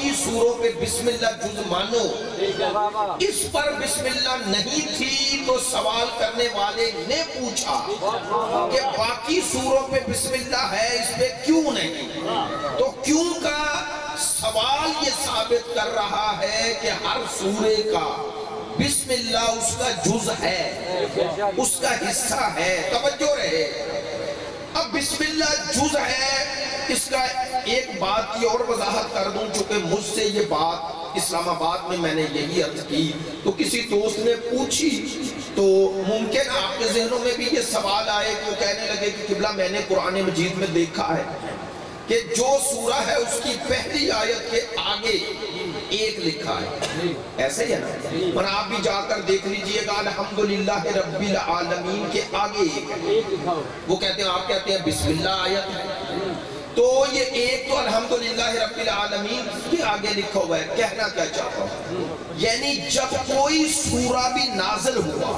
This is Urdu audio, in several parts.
باقی سوروں پہ بسم اللہ جز مانو، اس پر بسم اللہ نہیں تھی تو سوال کرنے والے نے پوچھا کہ باقی سوروں پہ بسم اللہ ہے اس پہ کیوں نہیں؟ تو کیوں کا سوال یہ ثابت کر رہا ہے کہ ہر سورے کا بسم اللہ اس کا جز ہے، اس کا حصہ ہے۔ توجہ رہے، اب بسم اللہ جز ہے، اس کا ایک بات کی اور وضاحت کر دوں، چونکہ مجھ سے یہ بات اسلام آباد میں نے یہی عرض کی تو کسی دوست نے پوچھی تو ممکن آپ کے ذہنوں میں بھی یہ سوال آئے کہ وہ کہنے لگے کہ قبلہ میں نے قرآن مجید میں دیکھا ہے کہ جو سورہ ہے اس کی پہلی آیت کے آگے ایک لکھا ہے، ایسے ہی ہے نا؟ اور آپ بھی جا کر دیکھ لیجئے گا الحمدللہ رب العالمین کے آگے ایک ہے، وہ کہتے ہیں، آپ کہتے ہیں بسم اللہ آیت ہے، تو یہ ایک تو الحمدللہ رب العالمین کے آگے لکھا ہوا ہے۔ کہنا کیا چاہتا ہوں، یعنی جب کوئی سورہ بھی نازل ہوا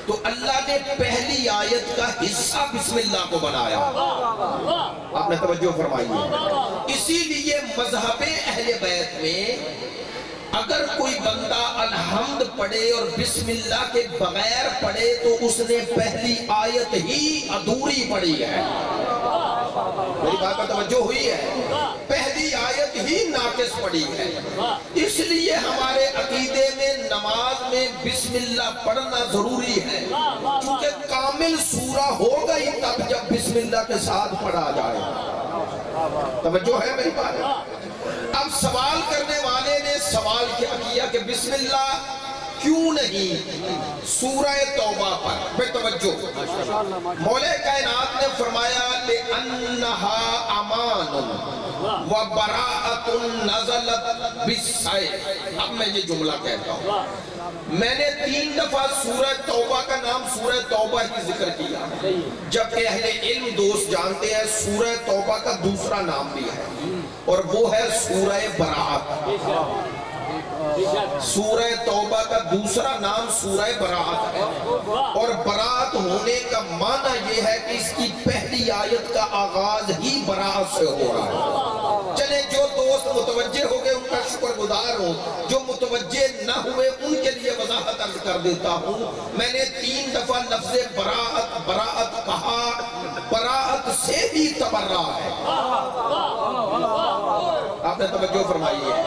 تو اللہ نے پہلی آیت کا حصہ بسم اللہ کو بنایا۔ آپ نے توجہ فرمائی ہے، اسی لیے مذہب اہل بیت میں اگر کوئی بندہ الحمد پڑھے اور بسم اللہ کے بغیر پڑھے تو اس نے پہلی آیت ہی ادھوری پڑھی ہے۔ میری بات پر توجہ ہوئی ہے، پہلی آیت ہی ناقص پڑھی ہے۔ اس لیے ہمارے عقیدے میں نماز میں بسم اللہ پڑھنا ضروری ہے، کیونکہ کامل سورہ ہوگا ہی تب جب بسم اللہ کے ساتھ پڑھا جائے۔ توجہ ہے میری بات؟ اب سوال کرنے والے نے سوال کیا کہ بسم اللہ کیوں نہیں سورہ توبہ پر؟ بے توجہ، مولا کائنات نے فرمایا لِأَنَّهَا أَمَانٌ وَبَرَاءَةٌ نَزَلَتْ بِالسَّيْفِ۔ اب میں یہ جملہ کہتا ہوں، میں نے 3 دفعہ سورہ توبہ کا نام سورہ توبہ ہی ذکر کیا، جبکہ اہل علم دوست جانتے ہیں سورہ توبہ کا دوسرا نام بھی ہے اور وہ ہے سورہ براءت۔ سورہ توبہ کا دوسرا نام سورہ براءت ہے، اور براءت ہونے کا معنی یہ ہے کہ اس کی پہلی آیت کا آغاز ہی براءت سے ہو رہا ہے۔ چلے جو دوست متوجہ ہو گئے ان کا شکر گزار ہوں، جو متوجہ نہ ہوئے ان کے لیے وضاحت عرض کر دیتا ہوں۔ میں نے 3 دفعہ لفظ براءت براءت کہا، براءت سے بھی تبرہ ہے۔ آپ نے توجہ فرمائی ہے،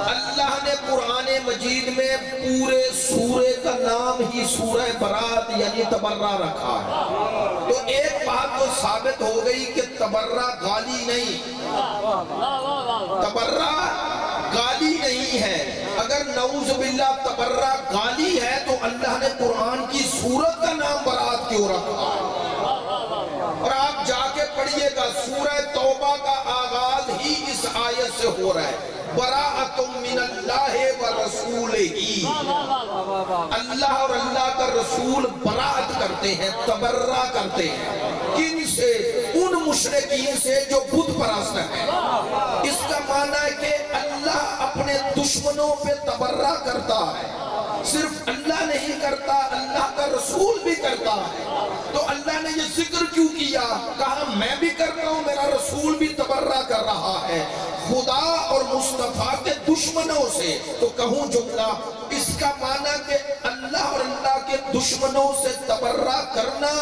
اللہ نے قرآن مجید میں پورے سورے کا نام ہی سورہ براءت یعنی تبرہ رکھا ہے۔ تو ایک بات تو ثابت ہو گئی کہ تبرہ گالی نہیں، تبرہ گالی نہیں ہے۔ اگر نعوذ باللہ تبرہ گالی ہے تو اللہ نے قرآن کی سورت کا نام براءت کیوں رکھا ہے؟ اور آپ جا کے پڑھئے گا سورہ توبہ کا آغاز ہی اس آیت سے ہو رہا ہے، براءۃ من اللہ ورسولہ۔ اللہ اور اللہ کا رسول براءت کرتے ہیں، تبرہ کرتے ہیں۔ کن سے؟ ان مشرکین سے جو بت پرست ہیں۔ اس کا معنی ہے کہ اللہ اپنے دشمنوں پہ تبرہ کرتا ہے، صرف اللہ نہیں کرتا، اللہ کا رسول بھی کرتا ہے۔ تو اللہ نے یہ ذکر کیوں کیا؟ کہا میں بھی کرتا ہوں، میرا رسول بھی تبرہ کر رہا ہے خدا اور مصطفیٰ کے دشمنوں سے۔ تو کہوں جملہ اس کا معنی کہ اللہ اور اللہ کے دشمنوں سے تبرہ کرنا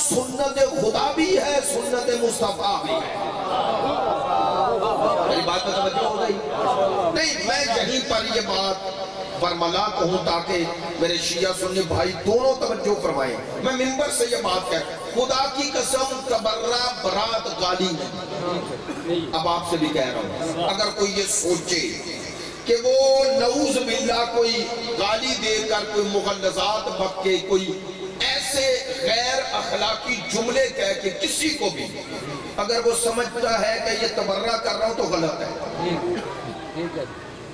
سنت خدا بھی ہے، سنت مصطفیٰ بھی ہے۔ میری بات میں توجہ ہو گئی؟ نہیں، میں یہیں پر یہ بات فرملا کہوں تاکہ میرے شیعہ سنی بھائی دونوں توجہ فرمائیں۔ میں منبر سے یہ بات کہتا ہوں، خدا کی قسم تبرہ براءت گالی نہیں۔ اب آپ سے بھی کہہ رہا ہوں، اگر کوئی یہ سوچے کہ وہ نعوذ باللہ کوئی گالی دے کر کوئی مغلظات بک کے کوئی ایسے غیر اخلاقی جملے کہہ کے کسی کو بھی اگر وہ سمجھتا ہے کہ یہ تبرہ کر رہا ہوں تو غلط ہے۔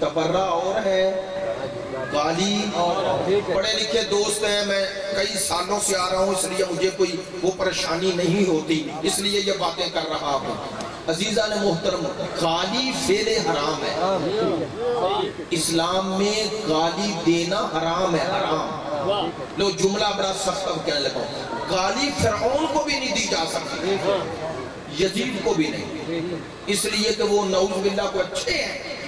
تبرہ اور ہے، گالی۔ پڑھے لکھے دوست ہیں، میں کئی سالوں سے آ رہا ہوں، اس لیے مجھے کوئی وہ پریشانی نہیں ہوتی، اس لیے یہ باتیں کر رہا ہوں۔ عزیزان محترم، گالی فعل حرام ہے، اسلام میں گالی دینا حرام ہے، حرام۔ لو جملہ بڑا سخت اب کہنے لگا ہوں، گالی فرعون کو بھی نہیں دی جا سکتی، یزید کو بھی نہیں، اس لیے کہ وہ نعوذ باللہ کو اچھے ہیں،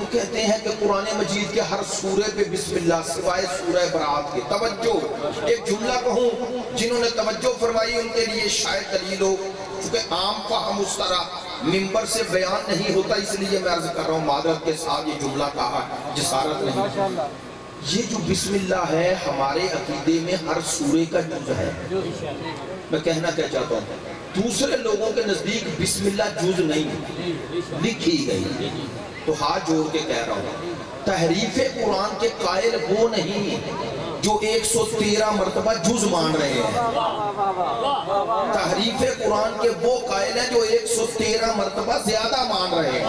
وہ کہتے ہیں کہ قرآن مجید کے ہر سورے پہ بسم اللہ سوائے سورہ برات کے. توجہ, ایک جملہ کہوں, جنہوں نے توجہ فرمائی ان کے لیے شاید دلیل ہو, چونکہ عام فہم اس طرح ممبر سے بیان نہیں ہوتا, اس لیے میں عرض کر رہا ہوں معذرت کے ساتھ یہ جملہ کہا, جسارت نہیں. یہ جو بسم اللہ ہے ہمارے عقیدے میں ہر سورے کا جز ہے. میں کہنا کیا چاہتا ہوں, دوسرے لوگوں کے نزدیک بسم اللہ جز نہیں لکھی گئی. تو ہاتھ جوڑ کے کہہ رہا ہوں, تحریف قرآن کے قائل وہ نہیں جو 113 مرتبہ جز مان رہے ہیں. تحریف قرآن کے وہ قائل ہیں جو 113 مرتبہ زیادہ مان رہے ہیں.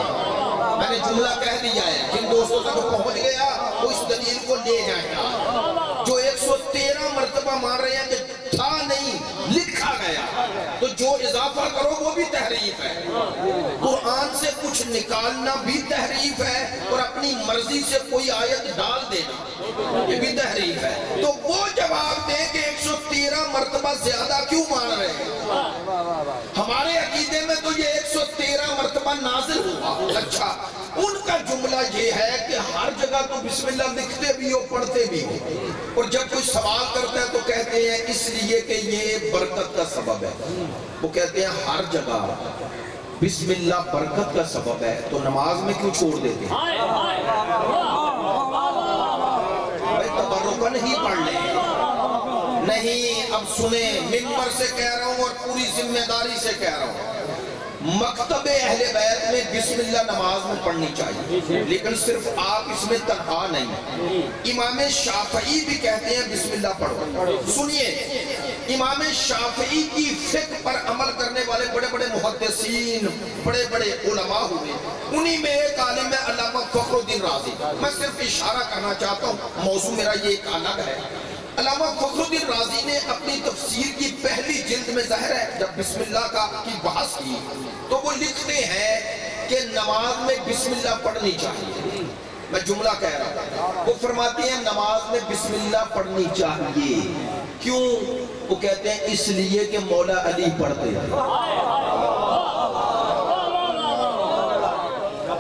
میں نے جملہ کہہ دیا ہے, جن دوستوں تک پہنچ گیا وہ اس دلیل کو لے جائیں گا. جو 113 مرتبہ مان رہے ہیں کہ تھا نہیں لکھا گیا, تو جو اضافہ کرو وہ بھی تحریف ہے. قرآن سے کچھ نکالنا بھی تحریف ہے, اور اپنی مرضی سے کوئی آیت ڈال دینا یہ بھی تحریف ہے. تو وہ جواب دیں کہ 113 مرتبہ زیادہ کیوں مان رہے ہیں. ہمارے عقیدے میں تو یہ 113 مرتبہ نازل ہوا. اچھا, ان کا جملہ یہ ہے کہ ہر جگہ تو بسم اللہ لکھتے بھی ہو پڑھتے بھی ہو, اور جب کوئی سوال کرتا ہے تو کہتے ہیں اس لیے کہ یہ برکت کا سبب ہے. وہ کہتے ہیں ہر جگہ بسم اللہ برکت کا سبب ہے, تو نماز میں کیوں چھوڑ دیتے ہیں؟ بھائی تبرکن ہی پڑھ لیں. نہیں, اب سنیں, منبر سے کہہ رہا ہوں اور پوری ذمہ داری سے کہہ رہا ہوں, مکتب اہل بیت میں بسم اللہ نماز میں پڑھنی چاہیے, لیکن صرف آپ اس میں تنہا نہیں. امام شافعی بھی کہتے ہیں بسم اللہ پڑھو. سنیے, امام شافعی کی فقہ پر عمل کرنے والے بڑے بڑے محدثین, بڑے بڑے علماء ہوئے, انہی میں ایک عالم ہے علامہ فخر الدین رازی. میں صرف اشارہ کرنا چاہتا ہوں, موضوع میرا یہ ایک الگ ہے. علامہ فخر الدین رازی نے اپنی تفسیر کی پہلی جلد میں ظاہر ہے جب بسم اللہ کی بحث کی تو وہ لکھتے ہیں کہ نماز میں بسم اللہ پڑھنی چاہیے. میں جملہ کہہ رہا ہوں, وہ فرماتے ہیں نماز میں بسم اللہ پڑھنی چاہیے. کیوں؟ وہ کہتے ہیں اس لیے کہ مولا علی پڑھتے ہیں.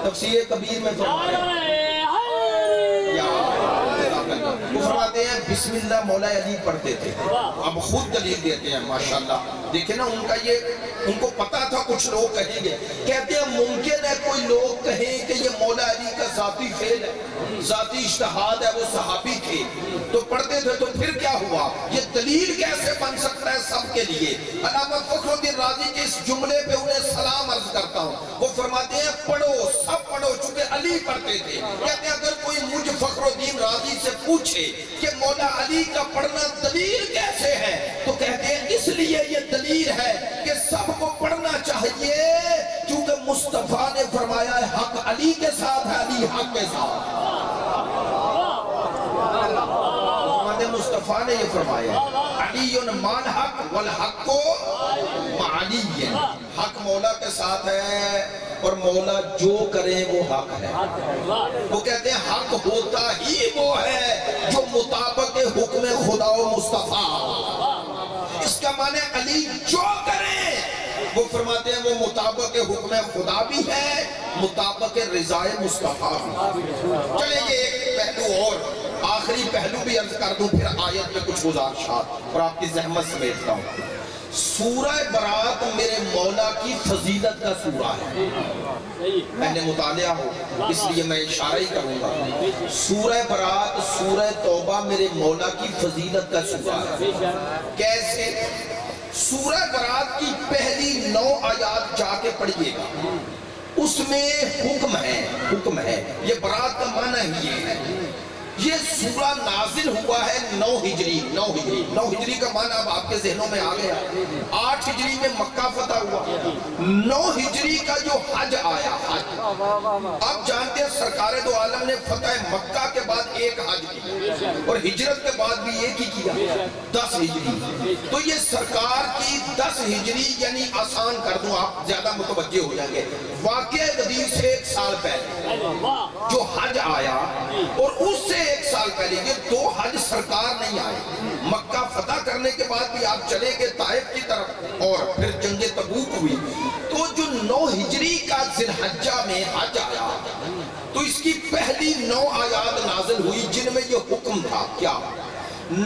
تفسیر کبیر میں فرماتے ہیں, وہ فرماتے ہیں بسم اللہ مولا علی پڑھتے تھے. اب خود دلیل دیتے ہیں ماشاءاللہ. دیکھیں نا, ان کا یہ ان کو پتا تھا کچھ لوگ کہیں گے, کہتے ہیں ممکن ہے کوئی لوگ کہیں کہ یہ مولا علی کا ذاتی فعل ہے, ذاتی اجتہاد ہے, وہ صحابی تھے تو پڑھتے تھے, تو پھر کیا ہوا؟ یہ دلیل کیسے بن سکتا ہے سب کے لیے؟ علامہ فخر الدین رازی کے اس جملے پہ انہیں سلام عرض کرتا ہوں. وہ فرماتے ہیں پڑھو, سب پڑھو, چونکہ علی پڑھتے تھے. کہتے ہیں اگر کوئی مجھ فخر الدین رازی سے پوچھے کہ مولا علی کا پڑھنا دلیل کیسے ہے, تو کہتے ہیں اس لیے یہ دلیل ہے کہ سب کو پڑھنا چاہیے, کیونکہ مصطفیٰ نے فرمایا ہے حق علی کے ساتھ ہے, علی حق کے ساتھ. مصطفیٰ نے یہ فرمایا علی مال حق والحق مع علی, حق مولا کے ساتھ ہے اور مولا جو کرے وہ حق ہے. وہ کہتے ہیں حق ہوتا ہی وہ ہے جو مطابق حکم خدا و مصطفیٰ. اس کا معنی علی جو کرے, وہ فرماتے ہیں وہ مطابق حکم خدا بھی ہے, مطابق رضا مصطفیٰ بھی. چلیں یہ ایک پہلو اور آخری پہلو بھی عرض کر دوں, پھر آیت میں کچھ گزارشات اور آپ کی زحمت سمیٹتا ہوں. سورہ برات میرے مولا کی فضیلت کا سورہ ہے. میں نے مطالعہ ہو اس لیے میں اشارہ ہی کروں گا. سورہ برات, سورہ توبہ میرے مولا کی فضیلت کا سورہ ہے. کیسے؟ سورہ برات کی پہلی 9 آیات جا کے پڑھیے گا, اس میں حکم ہے. یہ برات کا معنی ہی یہ ہے. یہ سورہ نازل ہوا ہے 9 ہجری کا معنی اب آپ کے ذہنوں میں آ گیا. 8 ہجری میں مکہ فتح ہوا, 9 ہجری کا جو حج آیا, حج آپ جانتے ہیں سرکار دو عالم نے فتح مکہ کے بعد ایک حج کیا, اور ہجرت کے بعد بھی ایک ہی کیا, 10 ہجری. تو یہ سرکار کی 10 ہجری, یعنی آسان کر دوں آپ زیادہ متوجہ ہو جائیں گے, واقعہ غدیر سے 1 سال پہلے جو حج آیا, اور اس سے 1 سال پہلے یہ 2 حج سرکار نہیں آئے. مکہ فتح کرنے کے بعد بھی آپ چلے گئے طائف کی طرف, اور پھر جنگ تبوک ہوئی. تو جو 9 ہجری کا ذی الحجہ میں حج آیا, تو اس کی پہلی 9 آیات نازل ہوئی جن میں یہ حکم تھا کیا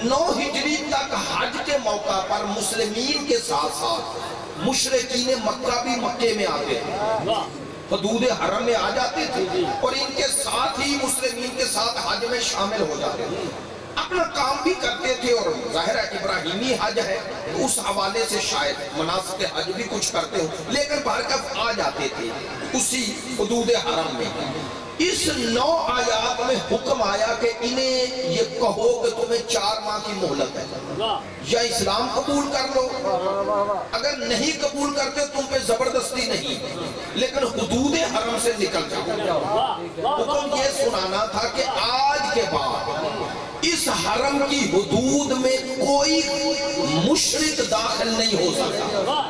9 ہجری تک حج کے موقع پر مسلمین کے ساتھ ساتھ مشرکین مکہ بھی مکے میں آتے تھے، حدود حرم میں آ جاتے تھے اور ان کے ساتھ ہی مسلمین کے ساتھ حج میں شامل ہو جاتے تھے، اپنا کام بھی کرتے تھے اور ظاہر ہے ابراہیمی حج ہے تو اس حوالے سے شاید مناسک حج بھی کچھ کرتے ہو، لیکن برکت آ جاتے تھے اسی حدود حرم میں۔ اس 9 آیات میں حکم آیا کہ انہیں یہ کہو کہ تمہیں 4 ماہ کی مہلت ہے، یا اسلام قبول کر لو، اگر نہیں قبول کرتے تم پہ زبردستی نہیں، لیکن حدود حرم سے نکل جاؤ۔ حکم یہ سنانا تھا کہ آج کے بعد اس حرم کی حدود میں کوئی مشرک داخل نہیں ہو سکتا،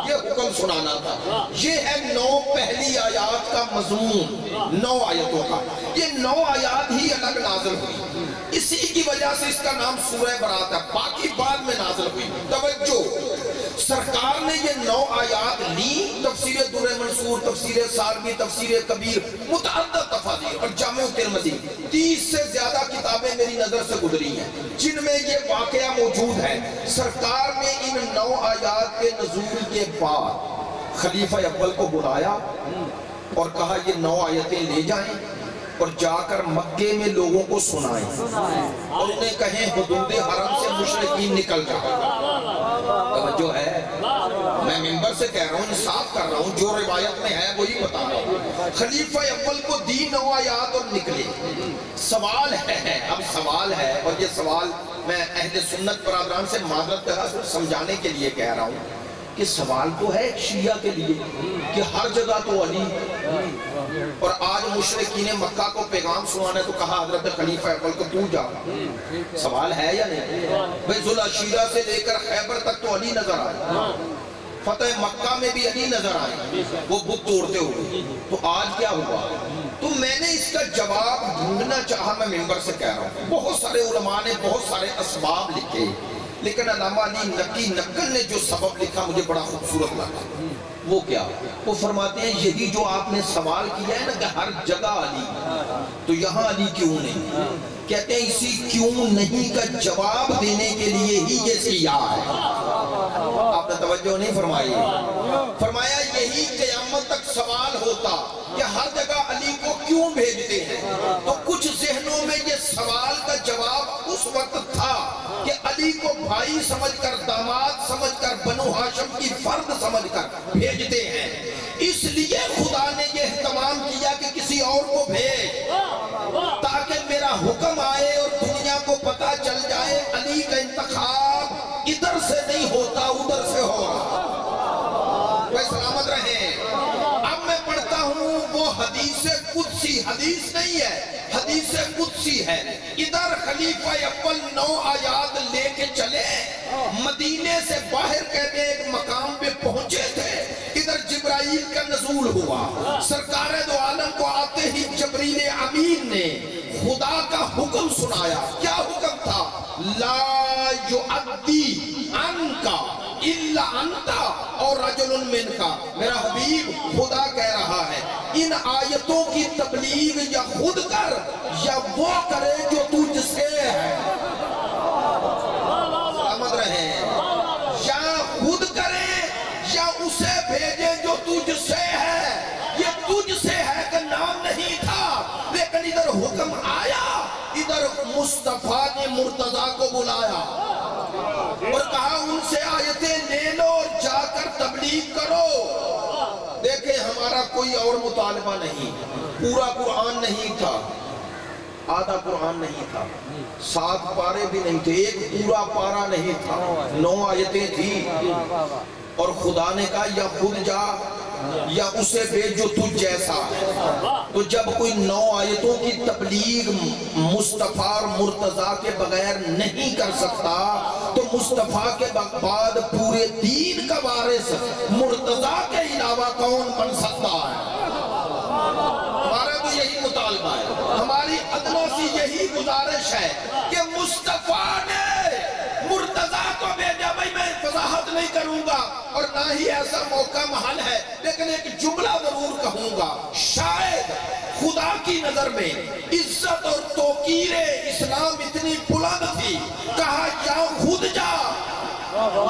یہ حکم سنانا تھا۔ یہ ہے 9 پہلی آیات کا مضمون، 9 آیتوں کا۔ یہ 9 آیات ہی الگ نازل ہوئی، اسی کی وجہ سے اس کا نام سورہ برات ہے، باقی بعد میں نازل ہوئی۔ توجہ، سرکار نے یہ 9 آیات لی، تفسیر در منصور، تفسیر سالمی، تفسیر کبیر، متعدد تفاسیر اور جامع ترمذی، 30 سے زیادہ کتابیں میری نظر سے گزری ہیں جن میں یہ واقعہ موجود ہے۔ سرکار نے ان 9 آیات کے نزول کے بعد خلیفہ اول کو بلایا اور کہا یہ 9 آیتیں لے جائیں اور جا کر مکے میں لوگوں کو سنائیں اور انہیں کہیں حدود حرم سے مشرکین نکل جائیں۔ توجہ ہے، میں منبر سے کہہ رہا ہوں، انصاف کر رہا ہوں، جو روایت میں ہے وہی بتا رہا ہوں۔ خلیفہ اول کو دی 9 آیات اور نکلے۔ سوال ہے، اب سوال ہے، اور یہ سوال میں اہل سنت برادران سے معذرت کر رہا سمجھانے کے لیے کہہ رہا ہوں کہ سوال تو ہے شیعہ کے لیے کہ ہر جگہ تو علی، اور آج مشرکین مکہ کو پیغام سنانے تو کہا حضرت خلیفہ اول کو تو جا۔ سوال ہے یا نہیں؟ بھئی ذوالعشیرہ سے لے کر خیبر تک تو علی نظر آئے، فتح مکہ میں بھی علی نظر آئے وہ بت توڑتے ہوئے، تو آج کیا ہوا؟ تو میں نے اس کا جواب ڈھونڈنا چاہا، میں منبر سے کہہ رہا ہوں۔ بہت سارے علماء نے بہت سارے اسباب لکھے، لیکن علامہ علی نقی نقل نے جو سبب لکھا مجھے بڑا خوبصورت لگا۔ وہ کیا؟ وہ فرماتے ہیں یہی جو آپ نے سوال کیا ہے نا کہ ہر جگہ علی، تو یہاں علی کیوں نہیں؟ کہتے ہیں اسی کیوں نہیں کا جواب دینے کے لیے ہی یہ سیاح ہے۔ آپ نے توجہ نہیں فرمائی؟ فرمایا یہی قیامت تک سوال ہوتا کہ ہر جگہ علی کو کیوں بھیجتے ہیں، تو کچھ ذہنوں میں یہ سوال کا جواب اس وقت تھا کہ علی کو بھائی سمجھ کر، داماد سمجھ کر، بنو ہاشم کی فرد سمجھ کر بھیجتے ہیں، اس لیے خدا نے یہ اہتمام کیا کہ کسی اور کو بھیج تاکہ میرا حکم آئے اور دنیا کو پتا چل جائے علی کا انتخاب ادھر سے نہیں ہوتا، ادھر سے ہو رہا۔ وہ سلامت رہیں۔ اب میں پڑھتا ہوں وہ حدیث قدسی، حدیث نہیں ہے، حدیث قدسی ہے۔ ادھر خلیفہ اول 9 آیات لے کے چلے، مدینے سے باہر کہتے ایک مقام پہ پہنچے تھے، ادھر جبرائیل کا نزول ہوا۔ سرکار دو عالم کو آتے ہی جبریل امین نے خدا کا حکم سنایا۔ کیا حکم تھا؟ لا یعدی عنکا الا انتا اور رجل منکا۔ میرا حبیب خدا کہہ رہا ہے ان آیتوں کی تبلیغ یا خود کر یا وہ کرے جو تجھ سے ہے۔ سلامت رہیں۔ یا خود کرے یا اسے بھیجے جو تجھ سے ہے۔ یہ تجھ سے ہے کہ نام نہیں تھا، لیکن ادھر حکم آیا، ادھر مصطفیٰ نے مرتضیٰ کو بلایا اور کہا ان سے آیتیں لے لو اور جا کر تبلیغ کرو۔ دیکھیں ہمارا کوئی اور مطالبہ نہیں، پورا قرآن نہیں تھا، آدھا قرآن نہیں تھا، 7 پارے بھی نہیں تھے، ایک پورا پارا نہیں تھا، 9 آیتیں تھی، اور خدا نے کہا یا خود جا یا اسے بھیج جو تجھ جیسا ہے۔ تو جب کوئی 9 آیتوں کی تبلیغ مصطفیٰ اور مرتضیٰ کے بغیر نہیں کر سکتا تو مصطفیٰ کے بعد پورے دین کا وارث مرتضیٰ کے علاوہ کون بن سکتا ہے؟ ہمارا تو یہی مطالبہ ہے، ہماری ادنا سی یہی گزارش ہے کہ مصطفیٰ نے مرتضیٰ کو بھیجا۔ بھائی میں وضاحت نہیں کروں گا، اور نہ ہی ایسا موقع محل ہے، لیکن ایک جملہ ضرور کہوں گا، شاید خدا کی نظر میں عزت اور توقیر اسلام اتنی بلند تھی، کہا یا خود جا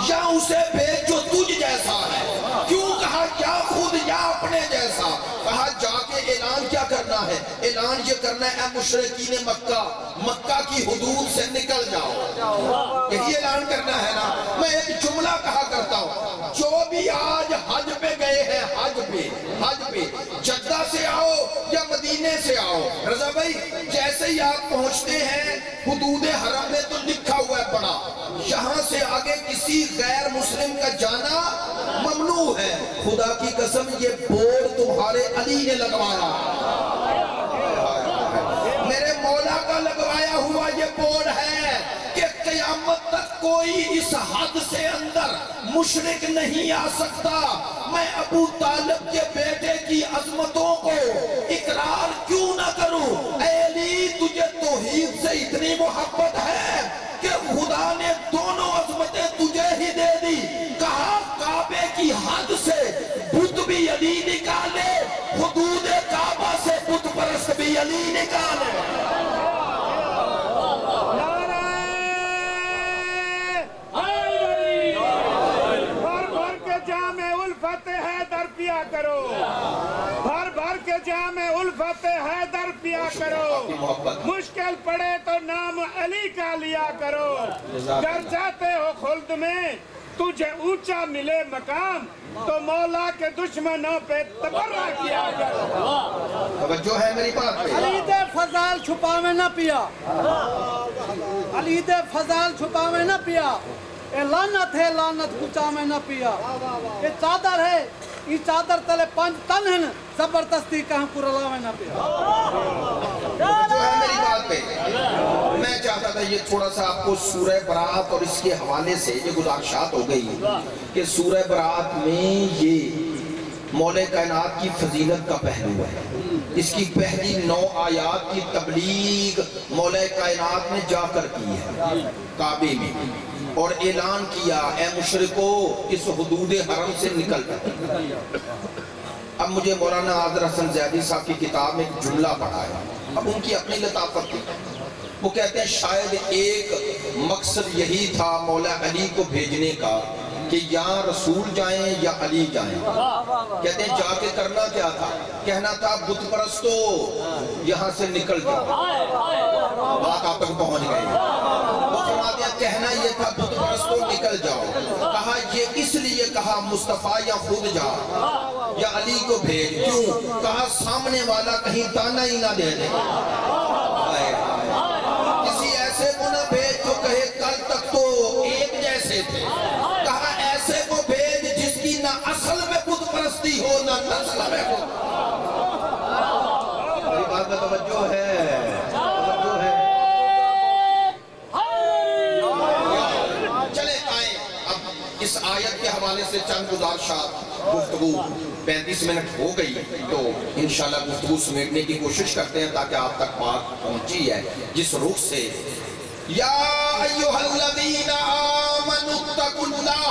یا اسے بھیج جو تجھ جیسا ہے۔ کیوں کہا یا خود یا اپنے جیسا؟ کہا جا کے اعلان کیا کرنا ہے؟ اعلان یہ کرنا ہے، اے مشرکین مکہ، مکہ کی حدود سے نکل جاؤ، یہی اعلان کرنا ہے نا۔ میں ایک جملہ کہا کرتا ہوں، جو بھی آج حج پہ گئے ہیں، حج پہ جدہ سے آؤ یا مدینے سے آؤ، رضا بھائی جیسے ہی آپ پہنچتے ہیں حدود حرم میں تو لکھا ہوا ہے بڑا، یہاں سے آگے کسی غیر مسلم کا جانا ممنوع ہے۔ خدا کی قسم یہ بورڈ تمہارے علی نے لگوایا، میرے مولا کا لگوایا ہوا یہ بورڈ ہے کہ قیامت تک کوئی اس حد سے اندر مشرک نہیں آ سکتا۔ میں ابو طالب کے بیٹے کی عظمتوں کو اقرار کیوں نہ کروں؟ اے علی تجھے توحید سے اتنی محبت ہے کہ خدا نے دونوں عظمتیں تجھے ہی دے دی۔ کہا کعبے کی حد سے بت بھی علی نکالے، حدود کعبہ سے بت پرست بھی علی نکالے۔ کرو بھر بھر کے جام الفت حیدر پیا کرو، مشکل پڑے تو نام علی کا لیا کرو، گر جاتے ہو خلد میں تجھے اونچا ملے مقام تو مولا کے دشمنوں پہ تبرہ کیا کرو۔ توجہ ہے میری بات پہ؟ علی دے فضال چھپا میں نہ پیا، علی دے فضال چھپا میں نہ پیا، اے لعنت ہے لعنت کچا میں نہ پیا، یہ چادر ہے یہ چادر تلے 5 تن ہیں، زبردستی کہاں پورلا میں نہ پیا۔ جو ہے میری بات پہ میں چاہتا تھا یہ تھوڑا سا آپ کو سورہ برات اور اس کے حوالے سے یہ گزارشات ہو گئی کہ سورہ برات میں یہ مولا کائنات کی فضیلت کا پہلو ہے، اس کی پہلی 9 آیات کی تبلیغ مولا کائنات نے جا کر کی ہے کعبے میں، اور اعلان کیا اے مشرکو اس حدود حرم سے نکل جاؤ۔ اب مجھے مولانا عادل حسن زیدی صاحب کی کتاب میں ایک جملہ پڑھا ہے، اب ان کی اپنی لطافت تھی، وہ کہتے ہیں شاید ایک مقصد یہی تھا مولا علی کو بھیجنے کا کہ یا رسول جائیں یا علی جائیں۔ کہتے ہیں جا کے کرنا کیا تھا؟ کہنا تھا بت پرستو یہاں سے نکل جاؤ، بات آپ تک پہنچ گئی۔ وہ فرماتے ہیں کہنا یہ تھا بت پرستو نکل جاؤ، کہا یہ اس لیے کہا مصطفیٰ یا خود جا یا علی کو بھیج، کیوں؟ کہا سامنے والا کہیں تانا ہی نہ دے دے، کسی ایسے کو نہ بھیج جو کہے کل تک تو ایک جیسے تھے، کہا ایسے کو بھیج جس کی نہ اصل میں بت پرستی ہو نہ نسل میں ہو۔ میری بات میں توجہ ہے، توجہ ہے۔ چلے آئیں اب اس آیت کے حوالے سے چند گزارشات، گفتگو 35 منٹ ہو گئی تو انشاءاللہ گفتگو سمیٹنے کی کوشش کرتے ہیں تاکہ آپ تک بات پہنچی ہے جس رخ سے یا ایوہ الذین آمنوا اتقوا اللہ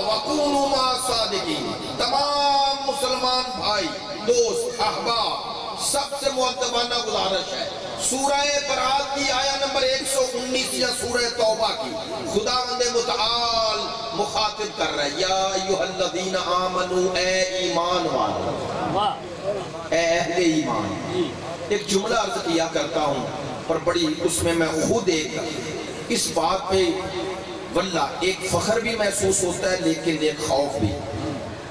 وکونوا مع الصادقین۔ تمام مسلمان بھائی دوست احباب سب سے مؤدبانہ گزارش ہے، سورہ برات کی آیہ نمبر 119 یا سورہ توبہ کی خداوند متعال مخاطب کر رہا ہے، یا ایوہ الذین آمنوا اے ایمان والو، اے اہل ایمان۔ ایک جملہ عرض کیا کرتا ہوں اور بڑی اس میں خود ایک اس بات پہ واللہ ایک فخر بھی محسوس ہوتا ہے لیکن ایک خوف بھی۔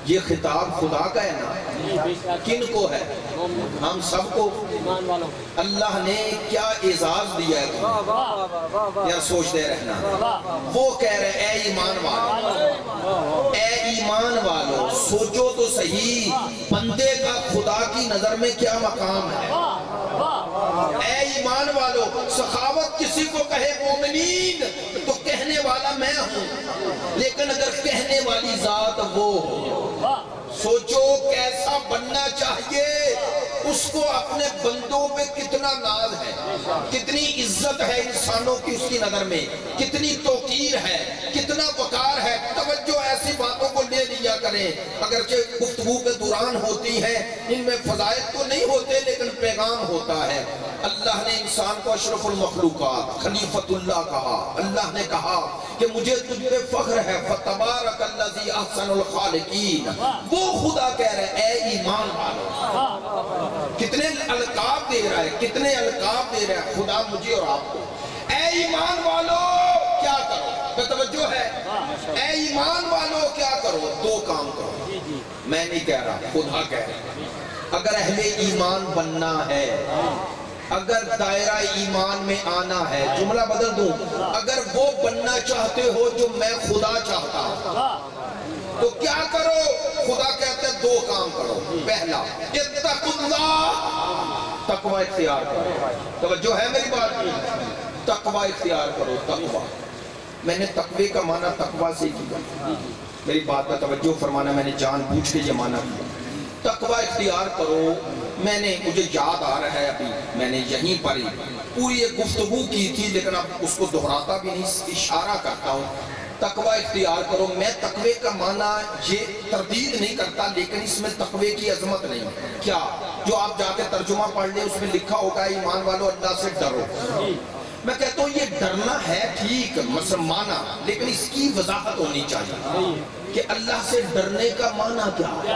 یہ خطاب خدا کا ہے نا، کن کو ہے؟ ہم سب کو۔ اللہ نے کیا اعزاز دیا ہے یا سوچتے رہنا، وہ کہہ رہے اے ایمان والو، اے ایمان والو سوچو تو صحیح بندے کا خدا کی نظر میں کیا مقام ہے۔ اے ایمان والو، سخاوت کسی کو کہے مومنین تو کہنے والا میں ہوں، لیکن اگر کہنے والی ذات وہ ہو، سوچو کیسا بننا چاہیے، اس کو اپنے بندوں پہ کتنا ناز ہے، کتنی عزت ہے انسانوں کی اس کی نظر میں، کتنی توقیر ہے، کتنا وقار ہے۔ توجہ ایسی باتوں کو لے لیا کریں، اگرچہ گفتگو کے دوران ہوتی ہیں، ان میں فضائل تو نہیں ہوتے لیکن پیغام ہوتا ہے۔ اللہ نے انسان کو اشرف المخلوقات، خلیفۃ اللہ کہا۔ اللہ نے کہا کہ مجھے تجھ پہ فخر ہے، فَتَبَارَكَ الَّذِي أَحْسَنُ الْخَالِقِينَ۔ وہ خدا کہہ رہے اے ایمان والو، کتنے القاب دے رہا ہے، کتنے القاب دے رہا ہے خدا مجھے اور آپ کو۔ اے ایمان والو کیا کرو، توجہ ہے، اے ایمان والو کیا کرو، دو کام کرو۔ میں نہیں کہہ رہا، خدا کہہ رہا۔ اگر اہل ایمان بننا ہے، اگر دائرہ ایمان میں آنا ہے، جملہ بدل دوں، اگر وہ بننا چاہتے ہو جو میں خدا چاہتا ہوں تو کیا کرو؟ خدا کہتے ہیں دو کام کرو۔ پہلا، اتقوا اللہ، تقوی اختیار کرو۔ توجہ ہے میری بات کی؟ تقوی اختیار کرو، تقوی۔ میں نے تقوی کا معنی تقوی سے کیا، میری بات کا توجہ فرمانا، میں نے جان بوجھ کے یہ معنی کیا۔ تقوی اختیار کرو، میں نے، مجھے یاد آ رہا ہے ابھی، میں نے یہیں پر ہی پوری ایک گفتگو کی تھی لیکن اب اس کو دہراتا بھی نہیں، اشارہ کرتا ہوں۔ تقوی اختیار کرو، میں تقوی کا معنی یہ تردید نہیں کرتا لیکن اس میں تقوی کی عظمت نہیں۔ کیا؟ جو آپ جا کے ترجمہ پڑھ لیں اس میں لکھا ہوگا ایمان والو اللہ سے ڈرو۔ میں کہتا ہوں یہ ڈرنا ہے ٹھیک مسلمانہ، لیکن اس کی وضاحت ہونی چاہیے کہ اللہ سے ڈرنے کا معنی کیا ہے۔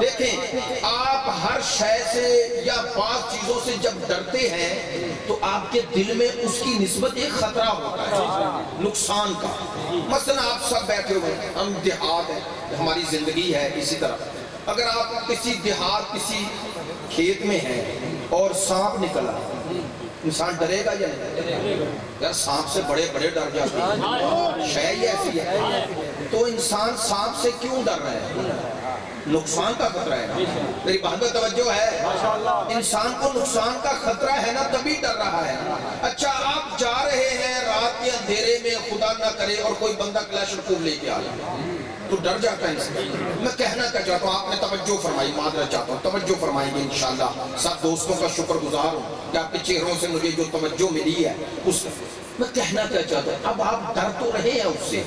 دیکھیں، آپ ہر شے سے یا بعض چیزوں سے جب ڈرتے ہیں تو آپ کے دل میں اس کی نسبت ایک خطرہ ہوتا ہے نقصان کا۔ مثلا آپ سب بیٹھے ہوئے ہیں، ہم دیہات ہیں، ہماری زندگی ہے اسی طرح۔ اگر آپ کسی دیہات، کسی کھیت میں ہیں اور سانپ نکلا، انسان ڈرے گا یا نہیں؟ یار سانپ سے بڑے بڑے ڈر جاتے ہیں، شاید ایسی ہے۔ تو انسان سانپ سے کیوں ڈر رہا ہے؟ نقصان کا خطرہ ہے نا۔ میری بات پر توجہ ہے، انسان کو نقصان کا خطرہ ہے نا تبھی ڈر رہا ہے۔ اچھا آپ جا رہے ہیں رات کے اندھیرے میں، خدا نہ کرے اور کوئی بندہ کلاشنکوف لے کے آ جائے تو ڈر جاتا ہے انسان۔ میں کہنا کیا چاہتا ہوں، آپ نے توجہ فرمائی، معذرت چاہتا ہوں، توجہ فرمائیں گے انشاءاللہ۔ سب دوستوں کا شکر گزار ہوں کہ آپ کے چہروں سے مجھے جو توجہ ملی ہے اس میں کہنا کیا چاہتا ہوں، اب آپ ڈر تو رہے ہیں اس سے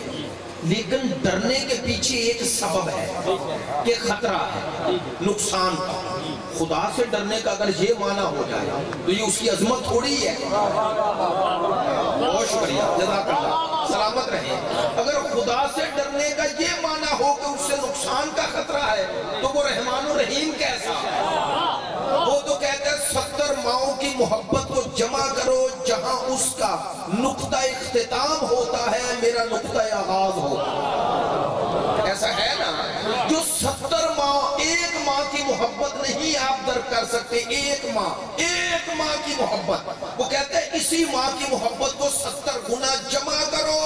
لیکن ڈرنے کے پیچھے ایک سبب ہے کہ خطرہ ہے نقصان کا۔ خدا سے ڈرنے کا اگر یہ معنی ہو جائے تو یہ اس کی عظمت تھوڑی ہے۔ بہت شکریہ، جزاک اللہ، سلامت رہیں۔ اگر خدا سے ڈرنے کا یہ معنی ہو کہ اس سے نقصان کا خطرہ ہے تو وہ رحمان و رحیم کیسا ہے؟ وہ تو کہتے ہیں 70 ماؤں کی محبت کو جمع کرو جہاں اس کا نقطہ اختتام ہوتا ہے میرا نقطہ آغاز ہوتا۔ ایسا ہے نا، جو 70 ماہ، ایک ماہ کی محبت نہیں آپ درک کر سکتے، ایک ماہ کی محبت۔ وہ کہتے ہیں اسی ماہ کی محبت کو 70 گنا جمع کرو،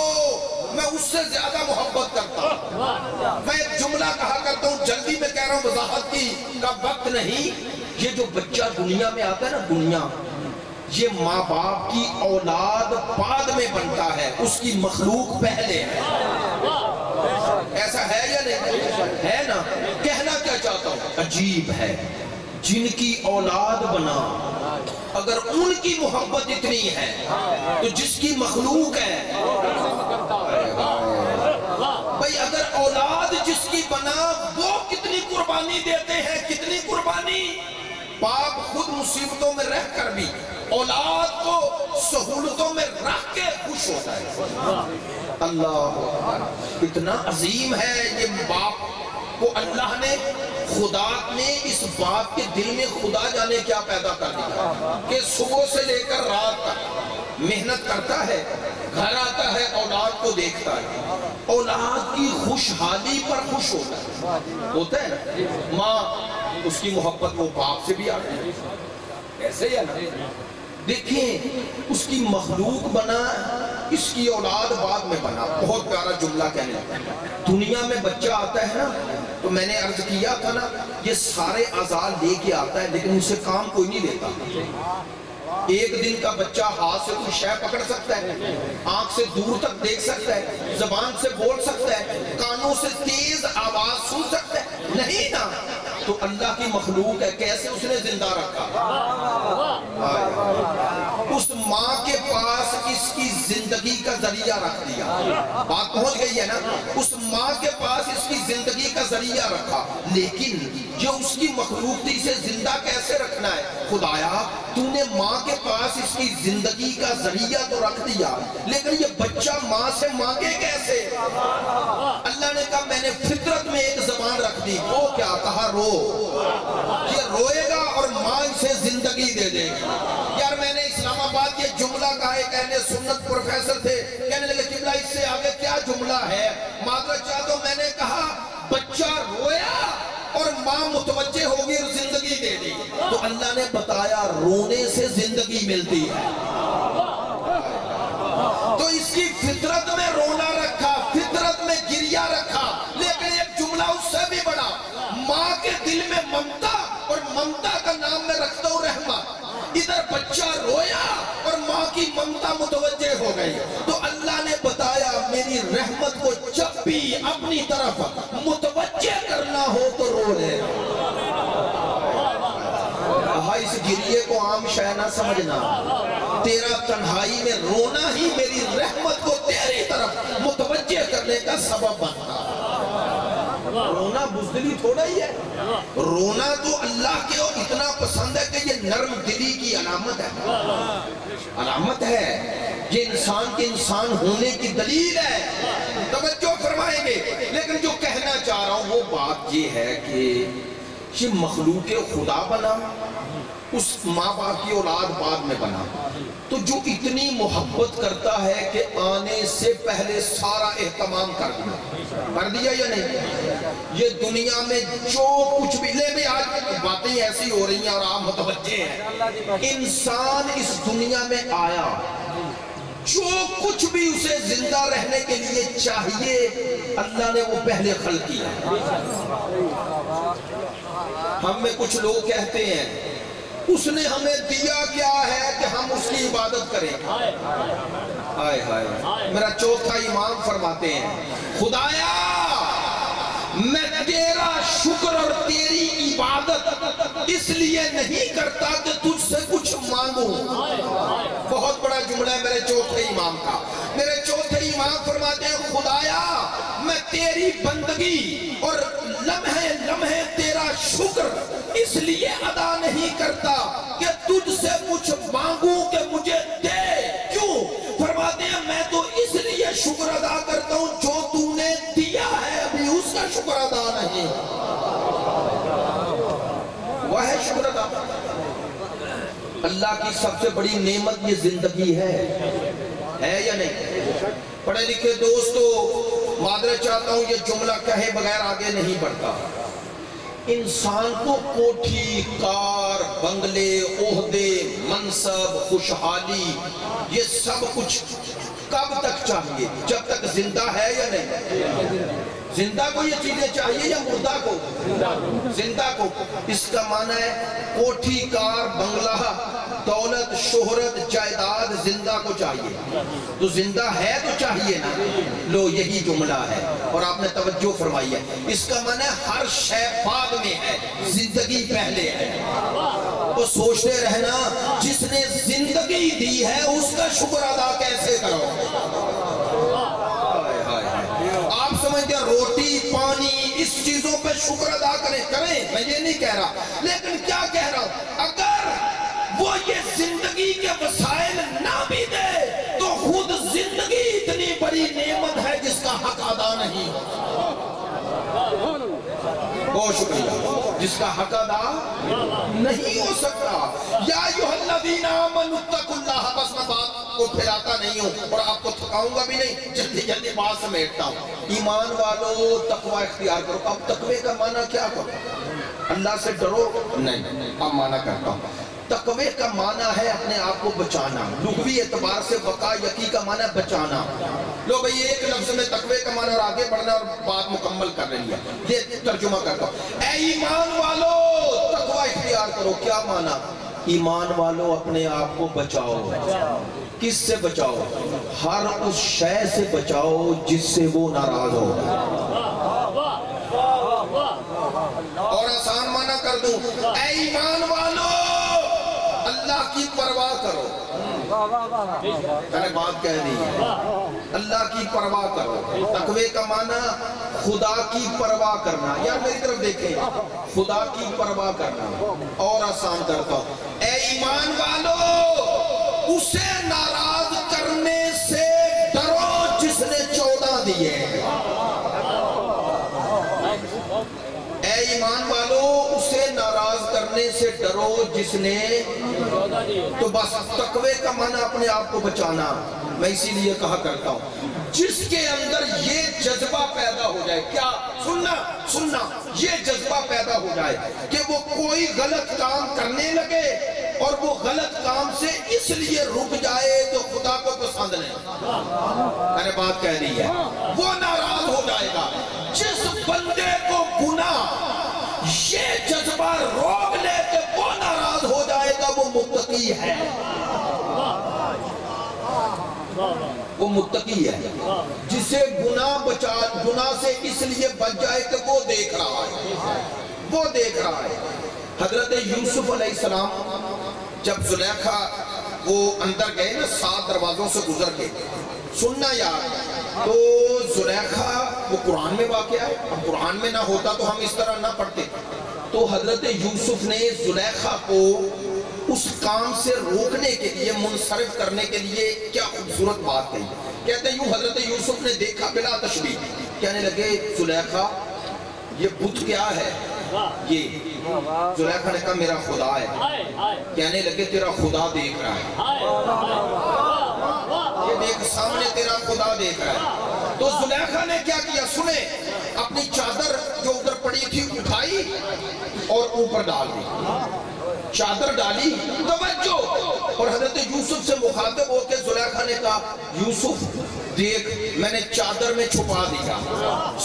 میں اس سے زیادہ محبت کرتا ہوں۔ میں ایک جملہ کہا کرتا ہوں، جلدی میں کہہ رہا ہوں، وضاحت کی کا وقت نہیں۔ یہ جو بچہ دنیا میں آتا ہے نا، دنیا، یہ ماں باپ کی اولاد بعد میں بنتا ہے، اس کی مخلوق پہلے ہے۔ ایسا ہے یا نہیں ہے نا؟ کہنا کیا چاہتا ہوں، عجیب ہے جن کی اولاد بنا، اگر ان کی محبت اتنی ہے تو جس کی مخلوق ہے، بھئی اگر اولاد جس کی بنا وہ کتنی قربانی دیتے ہیں، کتنی قربانی۔ باپ خود مصیبتوں میں رہ کر بھی اولاد کو سہولتوں میں رکھ کے خوش ہوتا ہے۔ اللہ اتنا عظیم ہے یہ باپ کو اللہ نے، خدا نے اس باپ کے دل میں خدا جانے کیا پیدا کر دیا کہ صبح سے لے کر رات تک محنت کرتا ہے، گھر آتا ہے، اولاد کو دیکھتا ہے، اولاد کی خوشحالی پر خوش ہوتا ہے نا۔ ماں اس کی محبت وہ باپ سے بھی آتی ہے، ایسے ہی ہے نا۔ دیکھیں اس کی مخلوق بنا، اس کی اولاد بعد میں بنا۔ بہت پیارا جملہ کہنے لگا، دنیا میں بچہ آتا ہے نا تو میں نے عرض کیا تھا نا، یہ سارے اعضاء لے کے آتا ہے لیکن اسے کام کوئی نہیں لیتا۔ ایک دن کا بچہ ہاتھ سے کوئی شے پکڑ سکتا ہے، آنکھ سے دور تک دیکھ سکتا ہے، زبان سے بول سکتا ہے، کانوں سے تیز آواز سن سکتا ہے؟ نہیں نا۔ تو اللہ کی مخلوق ہے، کیسے اس نے زندہ رکھا؟ اس ماں کے پاس اس کی زندگی کا ذریعہ رکھ دیا۔ بات پہنچ گئی ہے نا؟ اس ماں کے پاس اس کی زندگی کا ذریعہ رکھا، لیکن جو اس کی مخلوق تھی اسے زندہ کیسے رکھنا ہے؟ خدایا تو نے ماں کے پاس اس کی زندگی کا ذریعہ تو رکھ دیا، لیکن یہ بچہ ماں سے مانگے کیسے؟ اللہ نے کہا میں نے فطرت میں ایک زبان رکھ دی، وہ کیا؟ کہا رو۔ یہ روئے گا اور ماں اسے زندگی دے دے گی۔ یار میں نے اسلام آباد یہ جملہ کہا، ایک اہل سنت پروفیسر تھے، کہنے لگے قبلہ اس سے آگے کیا جملہ ہے؟ معذرت چاہ تو میں نے کہا بچہ رویا اور ماں متوجہ ہوگی اور زندگی دے دی۔ تو اللہ نے بتایا رونے سے زندگی ملتی ہے، تو اس کی فطرت میں رونا رکھا، فطرت میں گریہ رکھا، لیکن ایک جملہ اس سے بھی بڑا، ماں کے دل میں ممتا، اور ممتا کا نام میں رکھتا ہوں رحمت۔ ادھر بچہ رویا اور ماں کی ممتا متوجہ ہو گئی، تو اللہ نے بتایا میری رحمت کو جب بھی اپنی طرف متوجہ کرنا ہو تو رو لے۔ اس گریے کو عام شے نہ سمجھنا، تیرا تنہائی میں رونا ہی میری رحمت کو تیری طرف متوجہ کرنے کا سبب بنتا۔ رونا بزدلی تھوڑا ہی ہے، رونا تو اللہ کے اور اتنا پسند ہے کہ یہ نرم دلی کی علامت ہے، علامت ہے، یہ انسان کے انسان ہونے کی دلیل ہے۔ توجہ فرمائیں گے، لیکن جو کہنا چاہ رہا ہوں وہ بات یہ ہے کہ یہ مخلوق خدا بنا، اس ماں باپ کی اولاد بعد میں بنا، تو جو اتنی محبت کرتا ہے کہ آنے سے پہلے سارا اہتمام کر دیا یا نہیں؟ یہ دنیا میں جو کچھ بھی لے بھی، آج باتیں ایسی ہو رہی ہیں اور آپ متوجہ ہیں، انسان اس دنیا میں آیا، جو کچھ بھی اسے زندہ رہنے کے لیے چاہیے اللہ نے وہ پہلے خلق کیا۔ ہم میں کچھ لوگ کہتے ہیں اس نے ہمیں دیا کیا ہے کہ ہم اس کی عبادت کریں۔ آئے ہائے، میرا چوتھا امام فرماتے ہیں خدایا میں تیرا شکر اور تیری عبادت اس لیے نہیں کرتا کہ تجھ سے کچھ مانگوں۔ بہت بڑا جملہ ہے میرے چوتھے امام کا۔ میرے چوتھے امام فرماتے ہیں خدایا میں تیری بندگی اور لمحے لمحے تیرا شکر اس لیے ادا نہیں کرتا کہ تجھ سے کچھ مانگوں کہ مجھے دے۔ کیوں؟ فرماتے ہیں میں تو اس لیے شکر ادا کرتا ہوں جو تو نے دیا ہے ابھی اس کا شکر ادا نہیں۔ وہ ہے شکر ادا۔ اللہ کی سب سے بڑی نعمت یہ زندگی ہے یا نہیں؟ پڑھے لکھے دوستو، معذرت چاہتا ہوں یہ جملہ کہے بغیر آگے نہیں بڑھتا۔ انسان کو کوٹھی، کار، بنگلے، عہدے، منصب، خوشحالی، یہ سب کچھ کب تک چاہیے؟ جب تک زندہ ہے یا نہیں؟ زندہ کو یہ چیزیں چاہیے یا مردہ کو؟ زندہ کو۔ اس کا معنی ہے کوٹھی، کار، بنگلہ، دولت، شہرت، جائیداد زندہ کو چاہیے، تو زندہ ہے تو چاہیے نا۔ لو یہی جملہ ہے اور آپ نے توجہ فرمائی ہے۔ اس کا معنی ہے ہر شے بعد میں ہے، زندگی پہلے ہے۔ تو سوچتے رہنا جس نے زندگی دی ہے اس کا شکر ادا کیسے کرو؟ آپ سمجھتے ہیں روٹی، پانی، اس چیزوں پہ شکر ادا کریں، میں یہ نہیں کہہ رہا، لیکن کیا کہہ رہا ہوں، اگر وہ یہ زندگی کے وسائل نہ بھی دے تو خود زندگی اتنی بڑی نعمت ہے جس کا حق ادا نہیں۔ بہت شکریہ، جس کا حق ادا نہیں ہو سکتا۔ یا ایھا الذین آمنوا اتقوا اللہ، بس میں بات کو پھیلاتا نہیں ہوں اور آپ کو تھکاؤں گا بھی نہیں، جلدی جلدی بات سمیٹتا ہوں۔ ایمان والو تقوی اختیار کرو۔ اب تقوی کا معنی کیا کرو؟ اللہ سے ڈرو نہیں، اب معنی کرتا ہوں۔ تقوی کا معنی ہے اپنے آپ کو بچانا، لغوی اعتبار سے وقا یقی کا معنی ہے بچانا۔ لو بھئی ایک لفظ میں تقوی کا معنی اور آگے بڑھنا اور بات مکمل کر رہی ہے، یہ ترجمہ کرتا ہوں۔ اے ایمان والو تقوی اختیار کرو، کیا معنی؟ ایمان والوں اپنے آپ کو بچاؤ. کس سے بچاؤ؟ ہر اس شے سے بچاؤ جس سے وہ ناراض ہو. اور آسان معنی کر دوں، اے ایمان والو اللہ کی پرواہ کرو. میں نے بات کہہ دی ہے، اللہ کی پرواہ کرو. تقوی کا معنی خدا کی پرواہ کرنا. یار میری طرف دیکھیں، خدا کی پرواہ کرنا. اور آسان کرتا ہوں، اے ایمان والو اسے ناراض کرنے سے ڈرو جس نے 14 دیے. اے ایمان والو اسے ناراض کرنے سے ڈرو جس نے. تو بس تقوی کا معنی اپنے آپ کو بچانا. میں اسی لیے کہا کرتا ہوں جس کے اندر یہ جذبہ پیدا ہو جائے، کیا سننا یہ جذبہ پیدا ہو جائے کہ وہ کوئی غلط کام کرنے لگے اور وہ غلط کام سے اس لیے رک جائے تو خدا کو پسند نہیں. میں نے بات کہہ دی ہے، وہ ناراض ہو جائے گا. جس بندے کو گناہ یہ جذبہ روک لے کہ وہ ناراض ہو جائے گا، وہ متقی ہے. وہ متقی ہے جسے گناہ سے اس لیے بچ جائے کہ وہ دیکھ رہا ہے. حضرت یوسف علیہ السلام جب زلیخا وہ اندر گئے نا 7 دروازوں سے گزر کے، سننا یار، تو زلیخا وہ قرآن میں واقعہ ہے. اب قرآن میں نہ ہوتا تو ہم اس طرح نہ پڑھتے. تو حضرت یوسف نے زلیخا کو اس کام سے روکنے کے لیے، منصرف کرنے کے لیے کیا خوبصورت بات کہی. کہتے ہیں یوں حضرت یوسف نے دیکھا بلا تشبیہ، کہنے لگے زلیخا یہ بت کیا ہے؟ یہ زلیخا نے کہا میرا خدا ہے. کہنے لگے تیرا خدا دیکھ رہا ہے. یہ دیکھ سامنے تیرا خدا دیکھ رہا ہے. تو زلیخا نے کیا کیا سنے، اپنی چادر جو ادھر پڑی تھی اٹھائی اور اوپر ڈال دی. چادر ڈالی، توجہ. اور حضرت یوسف سے مخاطب ہو کے زلیخا نے کہا یوسف دیکھ میں نے چادر میں چھپا دیا.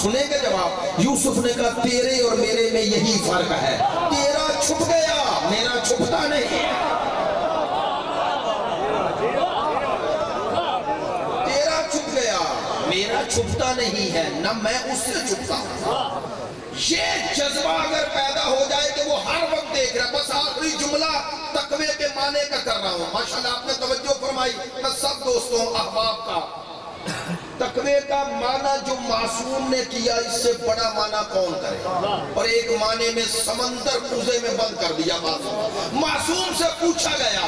سنے گا جواب؟ یوسف نے کہا تیرے اور میرے میں یہی فرق ہے، تیرا چھپ گیا میرا چھپتا نہیں. تیرا چھپ گیا میرا چھپتا نہیں ہے، نہ میں اس سے چھپتا ہوں. یہ جذبہ اگر پیدا ہو جائے کہ وہ ہر وقت دیکھ رہا. بس آخری جملہ تقوی کے معنی کا کر رہا ہوں. ماشاءاللہ آپ نے توجہ فرمائی. میں سب دوستوں احباب کا تقوی کا معنی جو معصوم نے کیا اس سے بڑا معنی کون کرے. اور ایک معنی میں سمندر کوزے میں بند کر دیا. معصوم سے پوچھا گیا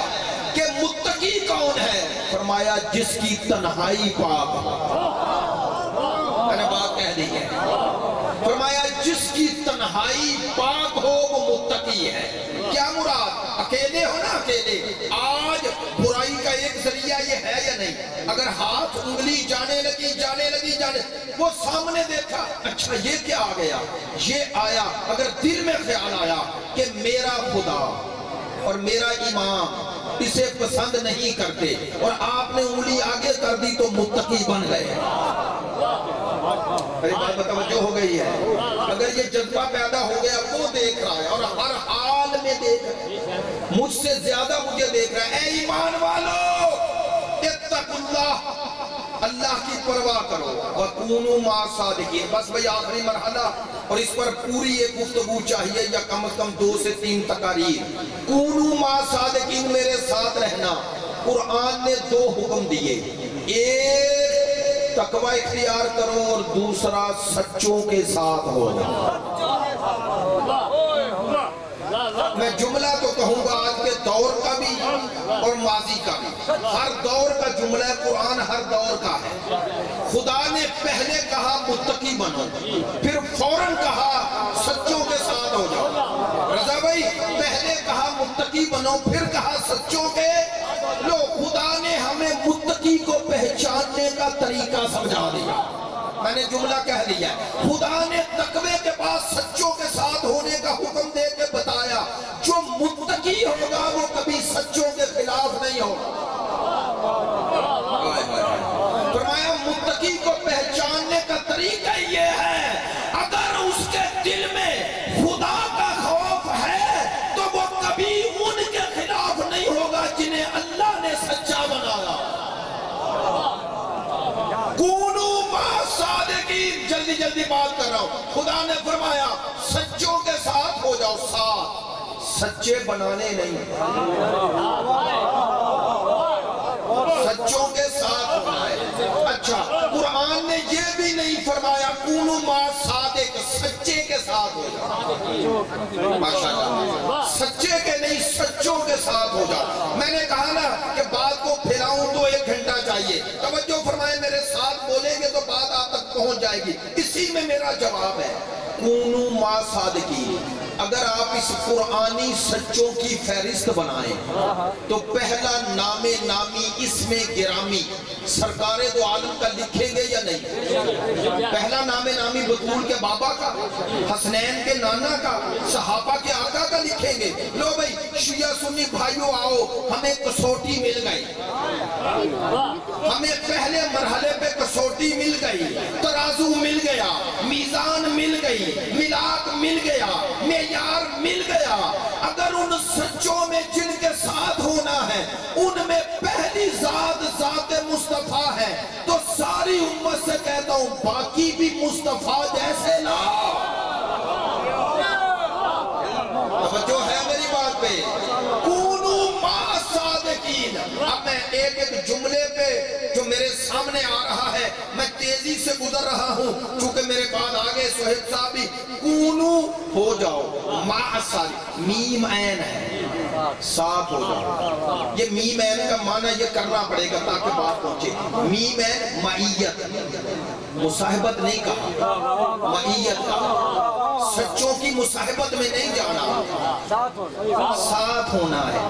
کہ متقی کون ہے؟ فرمایا جس کی تنہائی پاک. میں نے بات کہہ دی ہے. فرمایا جس کی تنہائی پاک ہو وہ متقی ہے. کیا مراد؟ اکیلے ہو نا، اکیلے. آج برائی کا ایک ذریعہ یہ ہے یا نہیں؟ اگر ہاتھ انگلی جانے لگی وہ سامنے دیکھا، اچھا یہ کیا آ گیا، یہ آیا. اگر دل میں خیال آیا کہ میرا خدا اور میرا امام اسے پسند نہیں کرتے اور آپ نے انگلی آگے کر دی تو متقی بن گئے. میری بات متوجہ ہو گئی ہے. اگر یہ جذبہ پیدا ہو گیا وہ دیکھ رہا ہے اور ہر حال میں دیکھ رہا ہے، مجھ سے زیادہ مجھے دیکھ رہا ہے. اے ایمان والو اتقوا اللہ، اللہ کی پرواہ کرو. وَكُونُوا مَعَ الصَّادِقِينَ. بس بھئی آخری مرحلہ، اور اس پر پوری ایک گفتگو چاہیے یا کم از کم 2 سے 3 تقاریر. کونوا مع الصادقین، میرے ساتھ رہنا. قرآن نے 2 حکم دیے، ایک تقوی اختیار کرو اور دوسرا سچوں کے ساتھ ہو. میں جملہ تو کہوں گا آج کے دور کا بھی اور ماضی کا بھی. ہر دور کا جملہ قرآن ہر دور کا ہے. خدا نے پہلے کہا متقی بنو، پھر فوراً کہا سچوں کے ساتھ ہو جاؤ. رضا بھائی پہلے کہا متقی بنو، پھر کہا سچوں کے. لو خدا نے ہمیں متقی کو پہچاننے کا طریقہ سمجھا دیا. میں نے جملہ کہہ دیا. خدا نے تقوی کے پاس سچوں کے ساتھ ہونے کا حکم دے کے بتایا جو متقی ہوگا وہ کبھی سچوں کے خلاف نہیں ہوگا. فرمایا متقی کو پہچاننے کا طریقہ یہ ہے اگر اس کے دل میں خدا کا خوف ہے تو وہ کبھی ان کے خلاف جلدی بات کر رہا ہوں. خدا نے فرمایا سچوں کے ساتھ ہو جاؤ. ساتھ سچے بنانے نہیں, سچوں کے ساتھ ہونا ہے. اچھا قرآن نے یہ بھی نہیں فرمایا کونوا مع صادق, سچے کے ساتھ ہو جاؤ. ماشاءاللہ, سچے کے نہیں سچوں کے ساتھ ہو جاؤ. میں نے کہا نا کہ بات کو پھیلاؤں تو 1 گھنٹہ چاہیے. توجہ فرمائے, میرے ساتھ بولیں گے تو بات آپ تک پہنچ جائے گی. اسی میں میرا جواب ہے کونوا مع صادقین. اگر آپ اس قرآنی سچوں کی فہرست بنائیں تو پہلا نام نامی اسم گرامی سرکار دو عالم کا لکھیں گے یا نہیں؟ پہلا نام نامی بطول کے بابا کا, حسنین کے نانا کا, صحابہ کے آقا کا لکھیں گے. لو بھئی شیعہ سنی بھائیوں آؤ, ہمیں کسوٹی مل گئی, ہمیں پہلے مرحلے پہ کسوٹی مل گئی, ترازو مل گیا, میزان مل گئی, ملاک مل گیا, معیار مل گیا. اگر ان سچوں میں جن کے ساتھ ہونا ہے ان میں پہلی ذات ذات مصطفیٰ ہے تو ساری امت سے کہتا ہوں باقی بھی مصطفیٰ جیسے لاؤ. توجہ ہے میری بات پہ؟ کونوا مع صادقین. اب میں ایک جملے پہ جو میرے سامنے آ رہا ہے میں تیزی سے گزر رہا ہوں چونکہ میرے بعد آگے سہیب صاحب بھی. کونوا ہو جاؤ, مع صادق, میم عین ہے, ساتھ ہو جاؤ. یہ میم عین کا معنی یہ کرنا پڑے گا تاکہ بات پہنچے. میم عین معیت, مصاحبت نہیں کہا, معیت کہا. سچوں کی مصاحبت میں نہیں جانا, ساتھ ہونا ہے.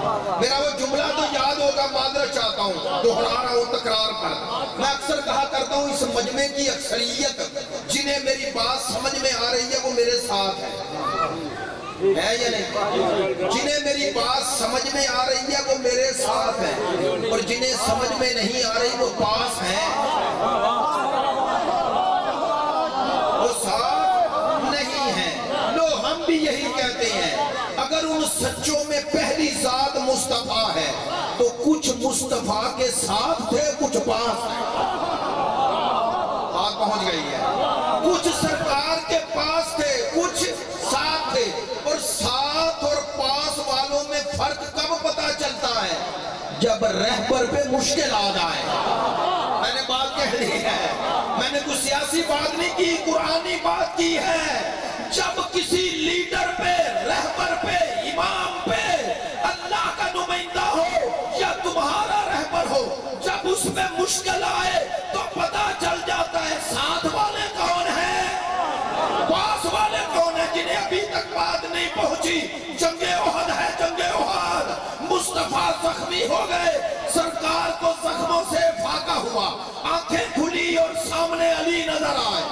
میرا وہ جملہ تو یاد ہوگا, معذرت چاہتا ہوں دہرا رہا ہوں تکرار پر. میں اکثر کہا کرتا ہوں اس مجمع کی اکثریت جنہیں میری بات سمجھ میں آ رہی ہے وہ میرے ساتھ ہے یا نہیں؟ جنہیں میری بات سمجھ میں آ رہی ہے وہ میرے ساتھ ہے, اور جنہیں سمجھ میں نہیں آ رہی وہ پاس ہے, وہ ساتھ نہیں ہے. لو ہم بھی یہی کہتے ہیں اگر ان سچوں میں پہلی ذات مصطفیٰ ہے تو کچھ مصطفیٰ کے ساتھ تھے, کچھ پاس ہے. بات پہنچ گئی ہے. کچھ سرکار کے پاس تھے, کچھ ساتھ تھے. اور ساتھ اور پاس والوں میں فرق کب پتا چلتا ہے؟ جب رہبر پہ مشکل آ جائے. میں نے بات کہہ دی ہے, میں نے کوئی سیاسی بات نہیں کی, قرآنی بات کی ہے. جب کسی لیڈر پہ, رہبر پہ, امام پہ اللہ کا نمائندہ ہو یا تمہارا رہبر ہو, جب اس میں مشکل آئے تو پتا چل جاتا ہے ساتھ والے کون ہیں, پاس والے کون ہیں. جنہیں ابھی تک بات نہیں پہنچی, جنگ احد ہے, جنگ احد مصطفیٰ زخمی ہو گئے, سرکار کو زخموں سے فاقہ ہوا, آنکھیں کھلی اور سامنے علی نظر آئے,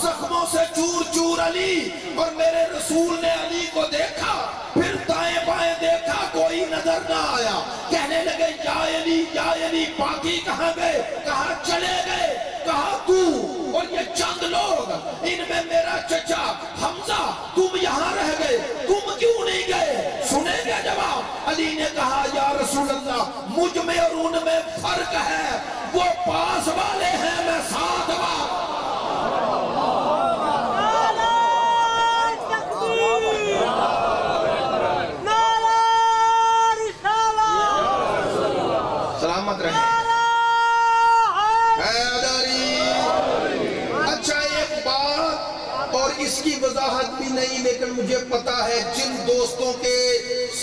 زخموں سے چور چور علی, اور میرے رسول نے علی کو دیکھا, پھر دائیں بائیں دیکھا, کوئی نظر نہ آیا. کہنے لگے یا علی باقی کہاں گئے؟ کہاں چلے گئے؟ کہا تو اور یہ چند لوگ, ان میں میرا چچا حمزہ, تم یہاں رہ گئے, تم کیوں نہیں گئے؟ سنیں گے جواب. علی نے کہا یا رسول اللہ مجھ میں اور ان میں فرق ہے, وہ پاس والے ہیں, میں ساتھ والے. سلامت رہے. اچھا ایک بات اور اس کی وضاحت بھی نہیں, لیکن مجھے پتا ہے جن دوستوں کے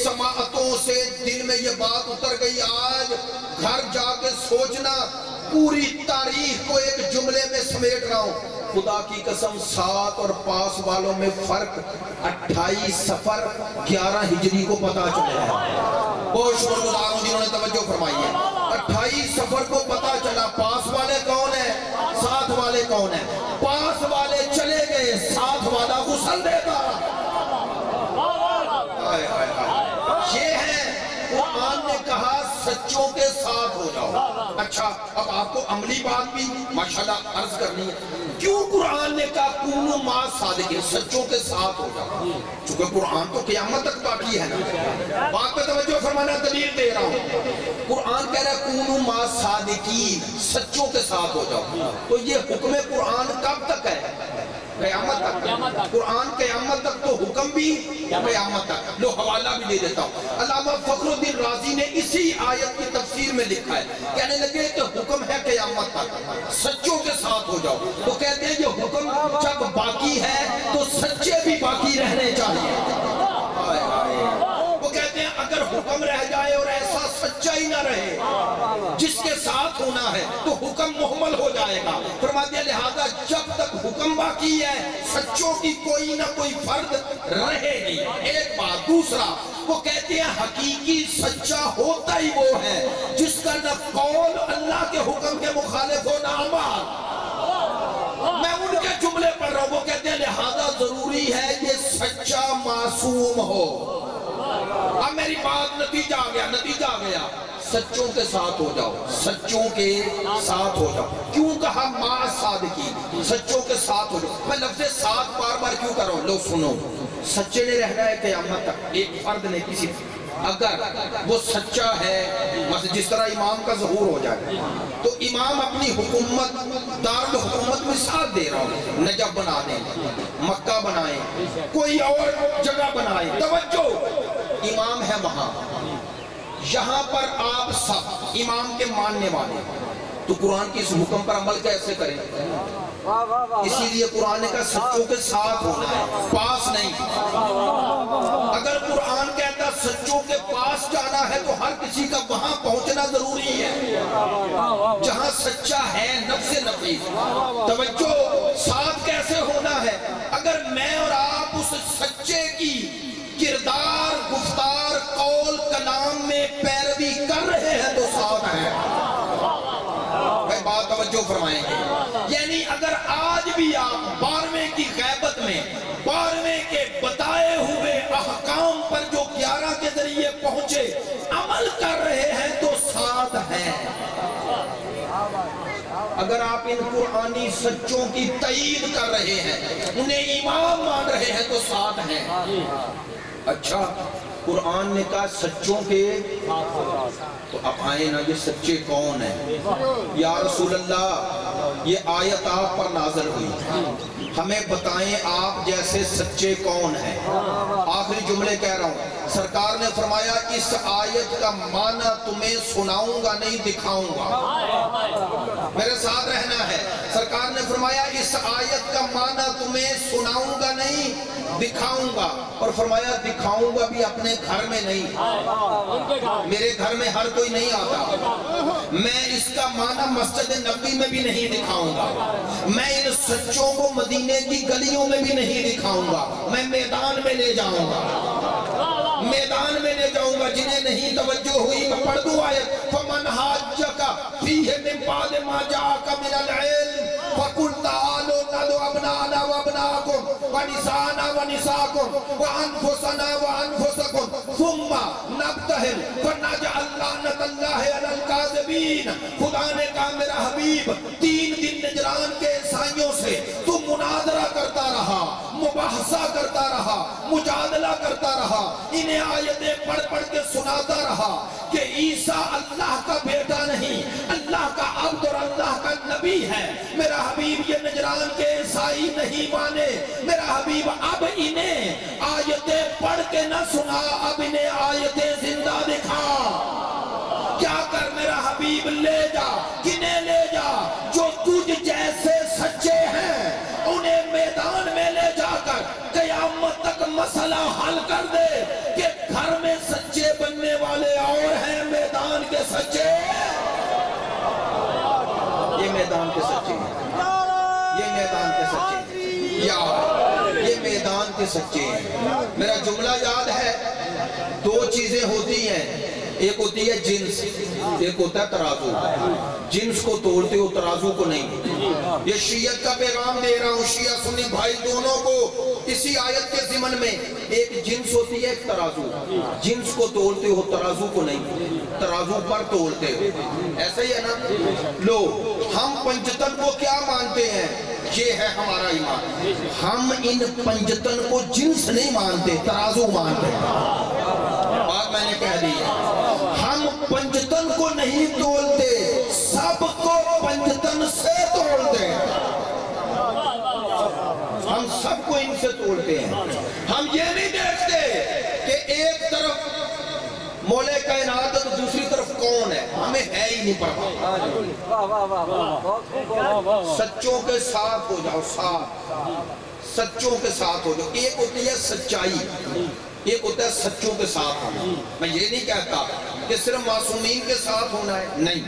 سماعتوں سے دل میں یہ بات اتر گئی, آج گھر جا کے سوچنا, پوری تاریخ کو ایک جملے میں سمیٹ رہا ہوں. خدا کی قسم سات اور پاس والوں میں فرق 28 صفر 11 ہجری کو پتا چلا ہے. بہت شکر گزار ہوں جنہوں نے توجہ فرمائی ہے. 28 صفر کو پتا چلا پاس والے کون ہیں, ساتھ والے کون ہیں. پاس والے چلے گئے, ساتھ والا غسل دیتا. یہ ہے قرآن نے کہا سچوں کے ساتھ ہو جاؤ. اچھا اب آپ کو عملی بات بھی ماشاءاللہ عرض کرنی ہے. کیوں قرآن نے کہا کونوا مع صادقین, سچوں کے ساتھ ہو جاؤ؟ چونکہ قرآن تو قیامت تک باقی ہے نا. بات پہ توجہ فرمانا, دلیل دے رہا ہوں. قرآن کہہ رہا ہے کونوا مع صادقین, سچوں کے ساتھ ہو جاؤ. تو یہ حکم قرآن کب تک ہے؟ قیامت تک، قرآن قیامت تک تو حکم بھی قیامت تک. لو حوالہ بھی دے دیتا ہوں. علامہ فخر الدین رازی نے اسی آیت کی تفسیر میں لکھا ہے، کہنے لگے کہ حکم ہے قیامت تک، سچوں کے ساتھ ہو جاؤ. تو کہتے ہیں یہ حکم جب باقی ہے تو سچے بھی باقی رہنے چاہیے. وہ کہتے ہیں اگر حکم رہ جائے اور ایسا سچا ہی نہ رہے جس کے ساتھ ہونا ہے تو حکم محمل ہو جائے گا. فرماتے ہیں لہذا جب تک حکم باقی ہے سچوں کی کوئی نہ کوئی فرد رہے گی. ایک بات. دوسرا وہ کہتے ہیں حقیقی سچا ہوتا ہی وہ ہے جس کا نہ قول اللہ کے حکم کے مخالف ہو نہ عمل. میں ان کے جملے پڑھ رہا ہوں. وہ کہتے ہیں لہذا ضروری ہے کہ سچا معصوم ہو. اب میری بات نتیجہ آ گیا. سچوں کے ساتھ ہو جاؤ، سچوں کے ساتھ ہو جاؤ. کیوں کہا ما صادقین، سچوں کے ساتھ ہو جاؤ. میں لفظ ساتھ بار بار کیوں کر رہا ہوں؟ لو سنو، سچے نے رہنا ہے قیامت تک. ایک فرد نے کسی اگر وہ سچا ہے، مثلا جس طرح امام کا ظہور ہو جائے تو امام اپنی حکومت دارالحکومت میں ساتھ دے رہا ہوں، نجف بنا دیں، مکہ بنائیں، کوئی اور جگہ بنائیں. توجہ، امام ہے وہاں، یہاں پر آپ سب امام کے ماننے والے، تو قرآن کی اس حکم پر عمل کیسے کریں؟ اسی لیے قرآن کا سچوں کے ساتھ ہونا ہے، پاس نہیں. اگر قرآن کہتا سچوں کے پاس جانا ہے تو ہر کسی کا وہاں پہنچنا ضروری ہے جہاں سچا ہے نفس نفیس. توجہ، ساتھ کیسے ہونا ہے؟ اگر میں اور آپ اس سچے کی کردار، گفتار، قول، کلام میں پیروی کر رہے ہیں تو ساتھ ہیں. بھائی بات توجہ فرمائیں گے. یعنی اگر آج بھی آپ 12ویں کی غیبت میں 12ویں کے بتائے ہوئے احکام پر جو 11 کے ذریعے پہنچے عمل کر رہے ہیں تو ساتھ ہیں. اگر آپ ان قرآنی سچوں کی تائید کر رہے ہیں، انہیں امام مان رہے ہیں تو ساتھ ہیں. اچھا، قرآن نے کہا سچوں کے، تو اب آئیں نا، یہ سچے کون ہیں؟ یا رسول اللہ یہ آیت آپ پر نازل ہوئی، ہمیں بتائیں آپ جیسے سچے کون ہیں. آخری جملے کہہ رہا ہوں. سرکار نے فرمایا اس آیت کا معنی تمہیں سناؤں گا نہیں دکھاؤں گا. میرے ساتھ رہنا ہے. سرکار نے فرمایا اس آیت کا معنی تمہیں سناؤں گا نہیں دکھاؤں گا. اور فرمایا دکھاؤں گا بھی اپنے گھر میں نہیں، میرے گھر میں ہر کوئی نہیں آتا. میں اس کا معنی مسجد نبوی میں بھی نہیں دکھاؤں گا. میں ان سچوں کو مدینے کی گلیوں میں بھی نہیں دکھاؤں گا. میں میدان میں لے جاؤں گا، میدان میں لے جاؤں گا. جنہیں نہیں توجہ ہوئی میں پڑھ دوں آیت. فَمَنْ حَاجَّكَ فِيهِ مِنْ بَعْدِ مَا جَاءَكَ مِنَ الْعِلْمِ فَقُلْ تَعَالُوا نَدْعُ أَبْنَاءَنَا وَأَبْنَاءَكُمْ وَنِسَاءَنَا وَنِسَاءَكُمْ وَأَنفُسَنَا وَأَنفُسَكُمْ ثُمَّ نَبْتَهِلْ فَنَجْعَلْ لَعْنَةَ اللَّهِ عَلَى الْكَاذِبِينَ. خدا نے کہا میرا حبیب 3 دن نجران کے عیسائیوں سے تو مناظرہ کرتا رہا، مباحثہ کرتا رہا، مجادلہ کرتا رہا، انہیں آیتیں پڑھ پڑھ کے سناتا رہا کہ عیسیٰ اللہ کا بیٹا نہیں، اللہ کا عبد اور اللہ کا نبی ہے. میرا حبیب یہ نجران کے عیسائی نہیں مانے. میرا حبیب اب انہیں آیتیں پڑھ کے نہ سنا، اب انہیں آیتیں زندہ دکھا. کیا کر میرا حبیب؟ لے جا. کنہیں لے جا؟ جو تجھ جیسے سچے ہیں انہیں میدان میں لے جا کر قیامت تک مسئلہ حل کر دے کہ گھر میں سچے بننے والے اور ہیں، میدان کے سچے. یہ میدان کے سچے ہیں، یہ میدان کے سچے ہیں، یہ میدان کے سچے ہیں. میرا جملہ یاد ہے. 2 چیزیں ہوتی ہیں، ایک ہوتی ہے جنس، ایک ہوتا ہے ترازو. جنس کو توڑتے ہو، ترازو کو نہیں. یہ شیعت کا پیغام دے رہا ہوں شیعہ سنی بھائی دونوں کو. اسی آیت کے ضمن میں ایک جنس ہوتی ہے، ایک ترازو. جنس کو توڑتے ہو، ترازو کو نہیں. ترازو پر توڑتے ہو. ایسا ہی ہے نا. لو، ہم پنجتن کو کیا مانتے ہیں؟ یہ ہے ہمارا ایمان. ہم ان پنجتن کو جنس نہیں مانتے، ترازو مانتے ہیں. بات میں نے کہہ دی. ہم پنجتن کو نہیں تولتے، سب کو پنجتن سے توڑتے. نہیں پرواہ. سچوں کے ساتھ ہو جاؤ, سچوں کے ساتھ ہو جاؤ. ایک ہوتی ہے سچائی, ایک ہوتا ہے سچوں کے ساتھ ہونا. میں یہ نہیں کہتا کہ صرف معصومین کے ساتھ ہونا ہے, نہیں,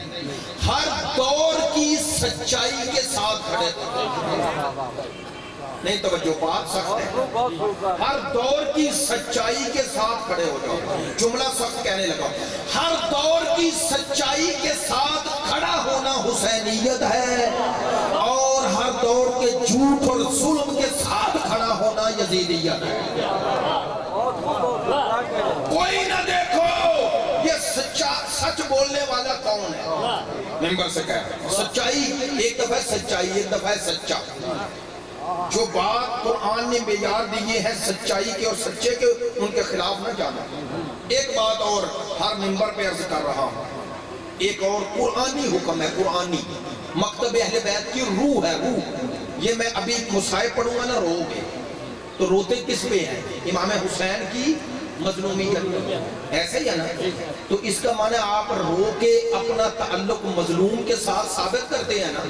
ہر دور کی سچائی کے ساتھ کھڑے ہو. نہیں توجہ, بات سخت ہے. ہر دور کی سچائی کے ساتھ کھڑے ہو جاؤ. جملہ سخت کہنے لگا. ہر دور کی سچائی کے ساتھ کھڑا ہونا حسینیت ہے, اور ہر دور کے جھوٹ اور ظلم کے ساتھ کھڑا ہونا یزیدیت ہے. کوئی نہ دیکھو یہ سچ بولنے والا کون ہے. ممبر سے کہہ سچائی, ایک دفعہ سچائی, ایک دفعہ سچا. جو بات قرآن نے معیار دیے ہے سچائی کے اور سچے کے, ان کے خلاف نہ جانا. ایک بات اور ہر ممبر پہ عرض کر رہا ہوں, ایک اور قرآنی حکم ہے, قرآنی. مکتب اہل بیت کی روح ہے, روح. یہ میں ابھی مصائب پڑھوں گا نا, رو گے تو روتے کس پہ ہیں؟ امام حسین کی مظلومیت. ایسے ہی ہے نا. تو اس کا معنی آپ رو کے اپنا تعلق مظلوم کے ساتھ ثابت کرتے ہیں نا.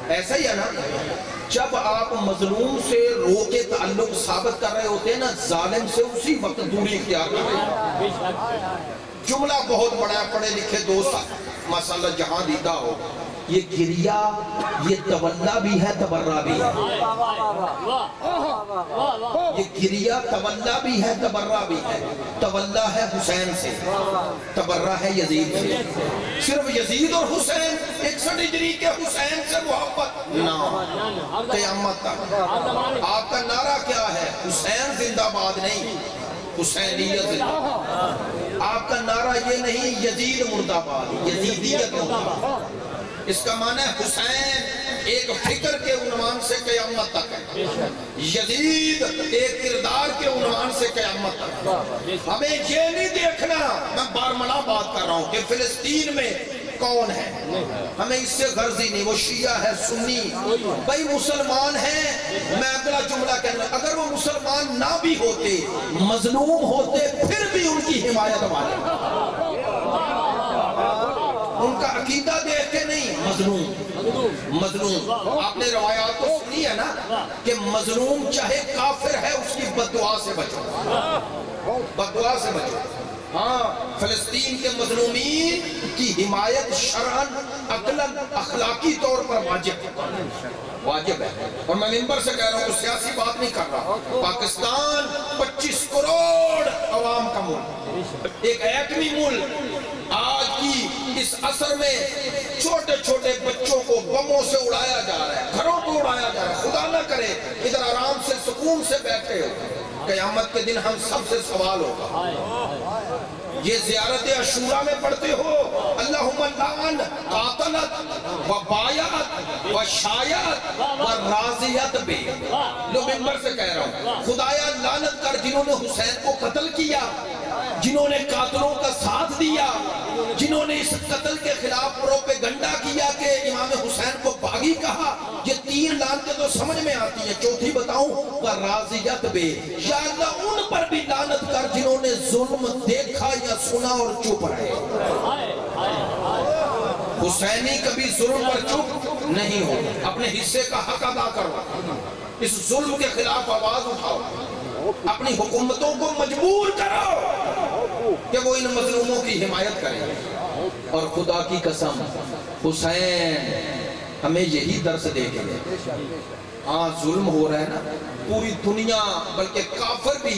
ایسا ہی ہے نا. جب آپ مظلوم سے رو کے تعلق ثابت کر رہے ہوتے ہیں نا, ظالم سے اسی وقت دوری اختیار کر رہے ہیں. جملہ بہت بڑا, پڑھے لکھے دوست ماشاءاللہ جہاں دیدہ ہو. یہ گریہ, یہ تولا بھی ہے, تبرہ بھی ہے. یہ گریہ تولا بھی ہے, تبرہ بھی ہے. تولا ہے حسین سے, تبرہ ہے یزید سے. صرف یزید اور حسین 61 ہجری کے حسین سے محبت نہ, قیامت تک. آپ کا نعرہ کیا ہے؟ حسین زندہ باد نہیں, حسینیت زندہ باد. آپ کا نعرہ یہ نہیں یزید مردہ باد, یزیدیت مردہ باد. اس کا معنی ہے حسین ایک فکر کے عنوان سے قیامت تک ہے, یزید ایک کردار کے عنوان سے قیامت تک. ہمیں یہ نہیں دیکھنا, میں بارملا بات کر رہا ہوں, کہ فلسطین میں کون ہے. ہمیں اس سے غرضی نہیں, وہ شیعہ ہے, سنی, بھئی مسلمان ہیں. میں اگلا جملہ کہنا, اگر وہ مسلمان نہ بھی ہوتے, مظلوم ہوتے, پھر بھی ان کی حمایت والے. ان کا عقیدہ دیکھ کے نہیں, مظلوم. آپ نے روایات کو سنی ہے نا, کہ مظلوم چاہے کافر ہے اس کی بددعا سے بچو, بددعا سے بچو. ہاں, فلسطین کے مظلومین کی حمایت شرعاً, عقلاً, اخلاقی طور پر واجب ہے. اور میں ممبر سے کہہ رہا ہوں, سیاسی بات نہیں کر رہا. پاکستان 25 کروڑ عوام کا ملک, ایک ایٹمی ملک. آج کی اس عصر میں چھوٹے چھوٹے بچوں کو بموں سے اڑایا جا رہا ہے, گھروں کو اڑایا جا رہا ہے. خدا نہ کرے ادھر آرام سے سکون سے بیٹھے ہو, قیامت کے دن ہم سب سے سوال ہوگا. یہ زیارت عاشورہ میں پڑھتے ہو, اللہم لعن قاتلت و بایعت و شایعت و رازیت بے. لو ممبر سے کہہ رہا ہوں, خدایا لعنت کر جنہوں نے حسین کو قتل کیا, جنہوں نے قاتلوں کا ساتھ دیا, جنہوں نے اس قتل کے خلاف پروپیگنڈا کیا کہ امام حسین کو باغی کہا. یہ 3 لعنتیں تو سمجھ میں آتی ہیں, چوتھی بتاؤں, ورازیت بے. یا اللہ ان پر بھی لعنت کر جنہوں نے ظلم دیکھا یا سنا اور چپ رہے. حسینی کبھی ظلم پر چپ نہیں ہو, اپنے حصے کا حق ادا کرو, اس ظلم کے خلاف آواز اٹھاؤ, اپنی حکومتوں کو مجبور کرو کہ وہ ان مظلوموں کی حمایت کریں. اور خدا کی قسم حسین ہمیں یہی درس دے کے گئے. ہاں ظلم ہو رہا ہے نا, پوری دنیا بلکہ کافر بھی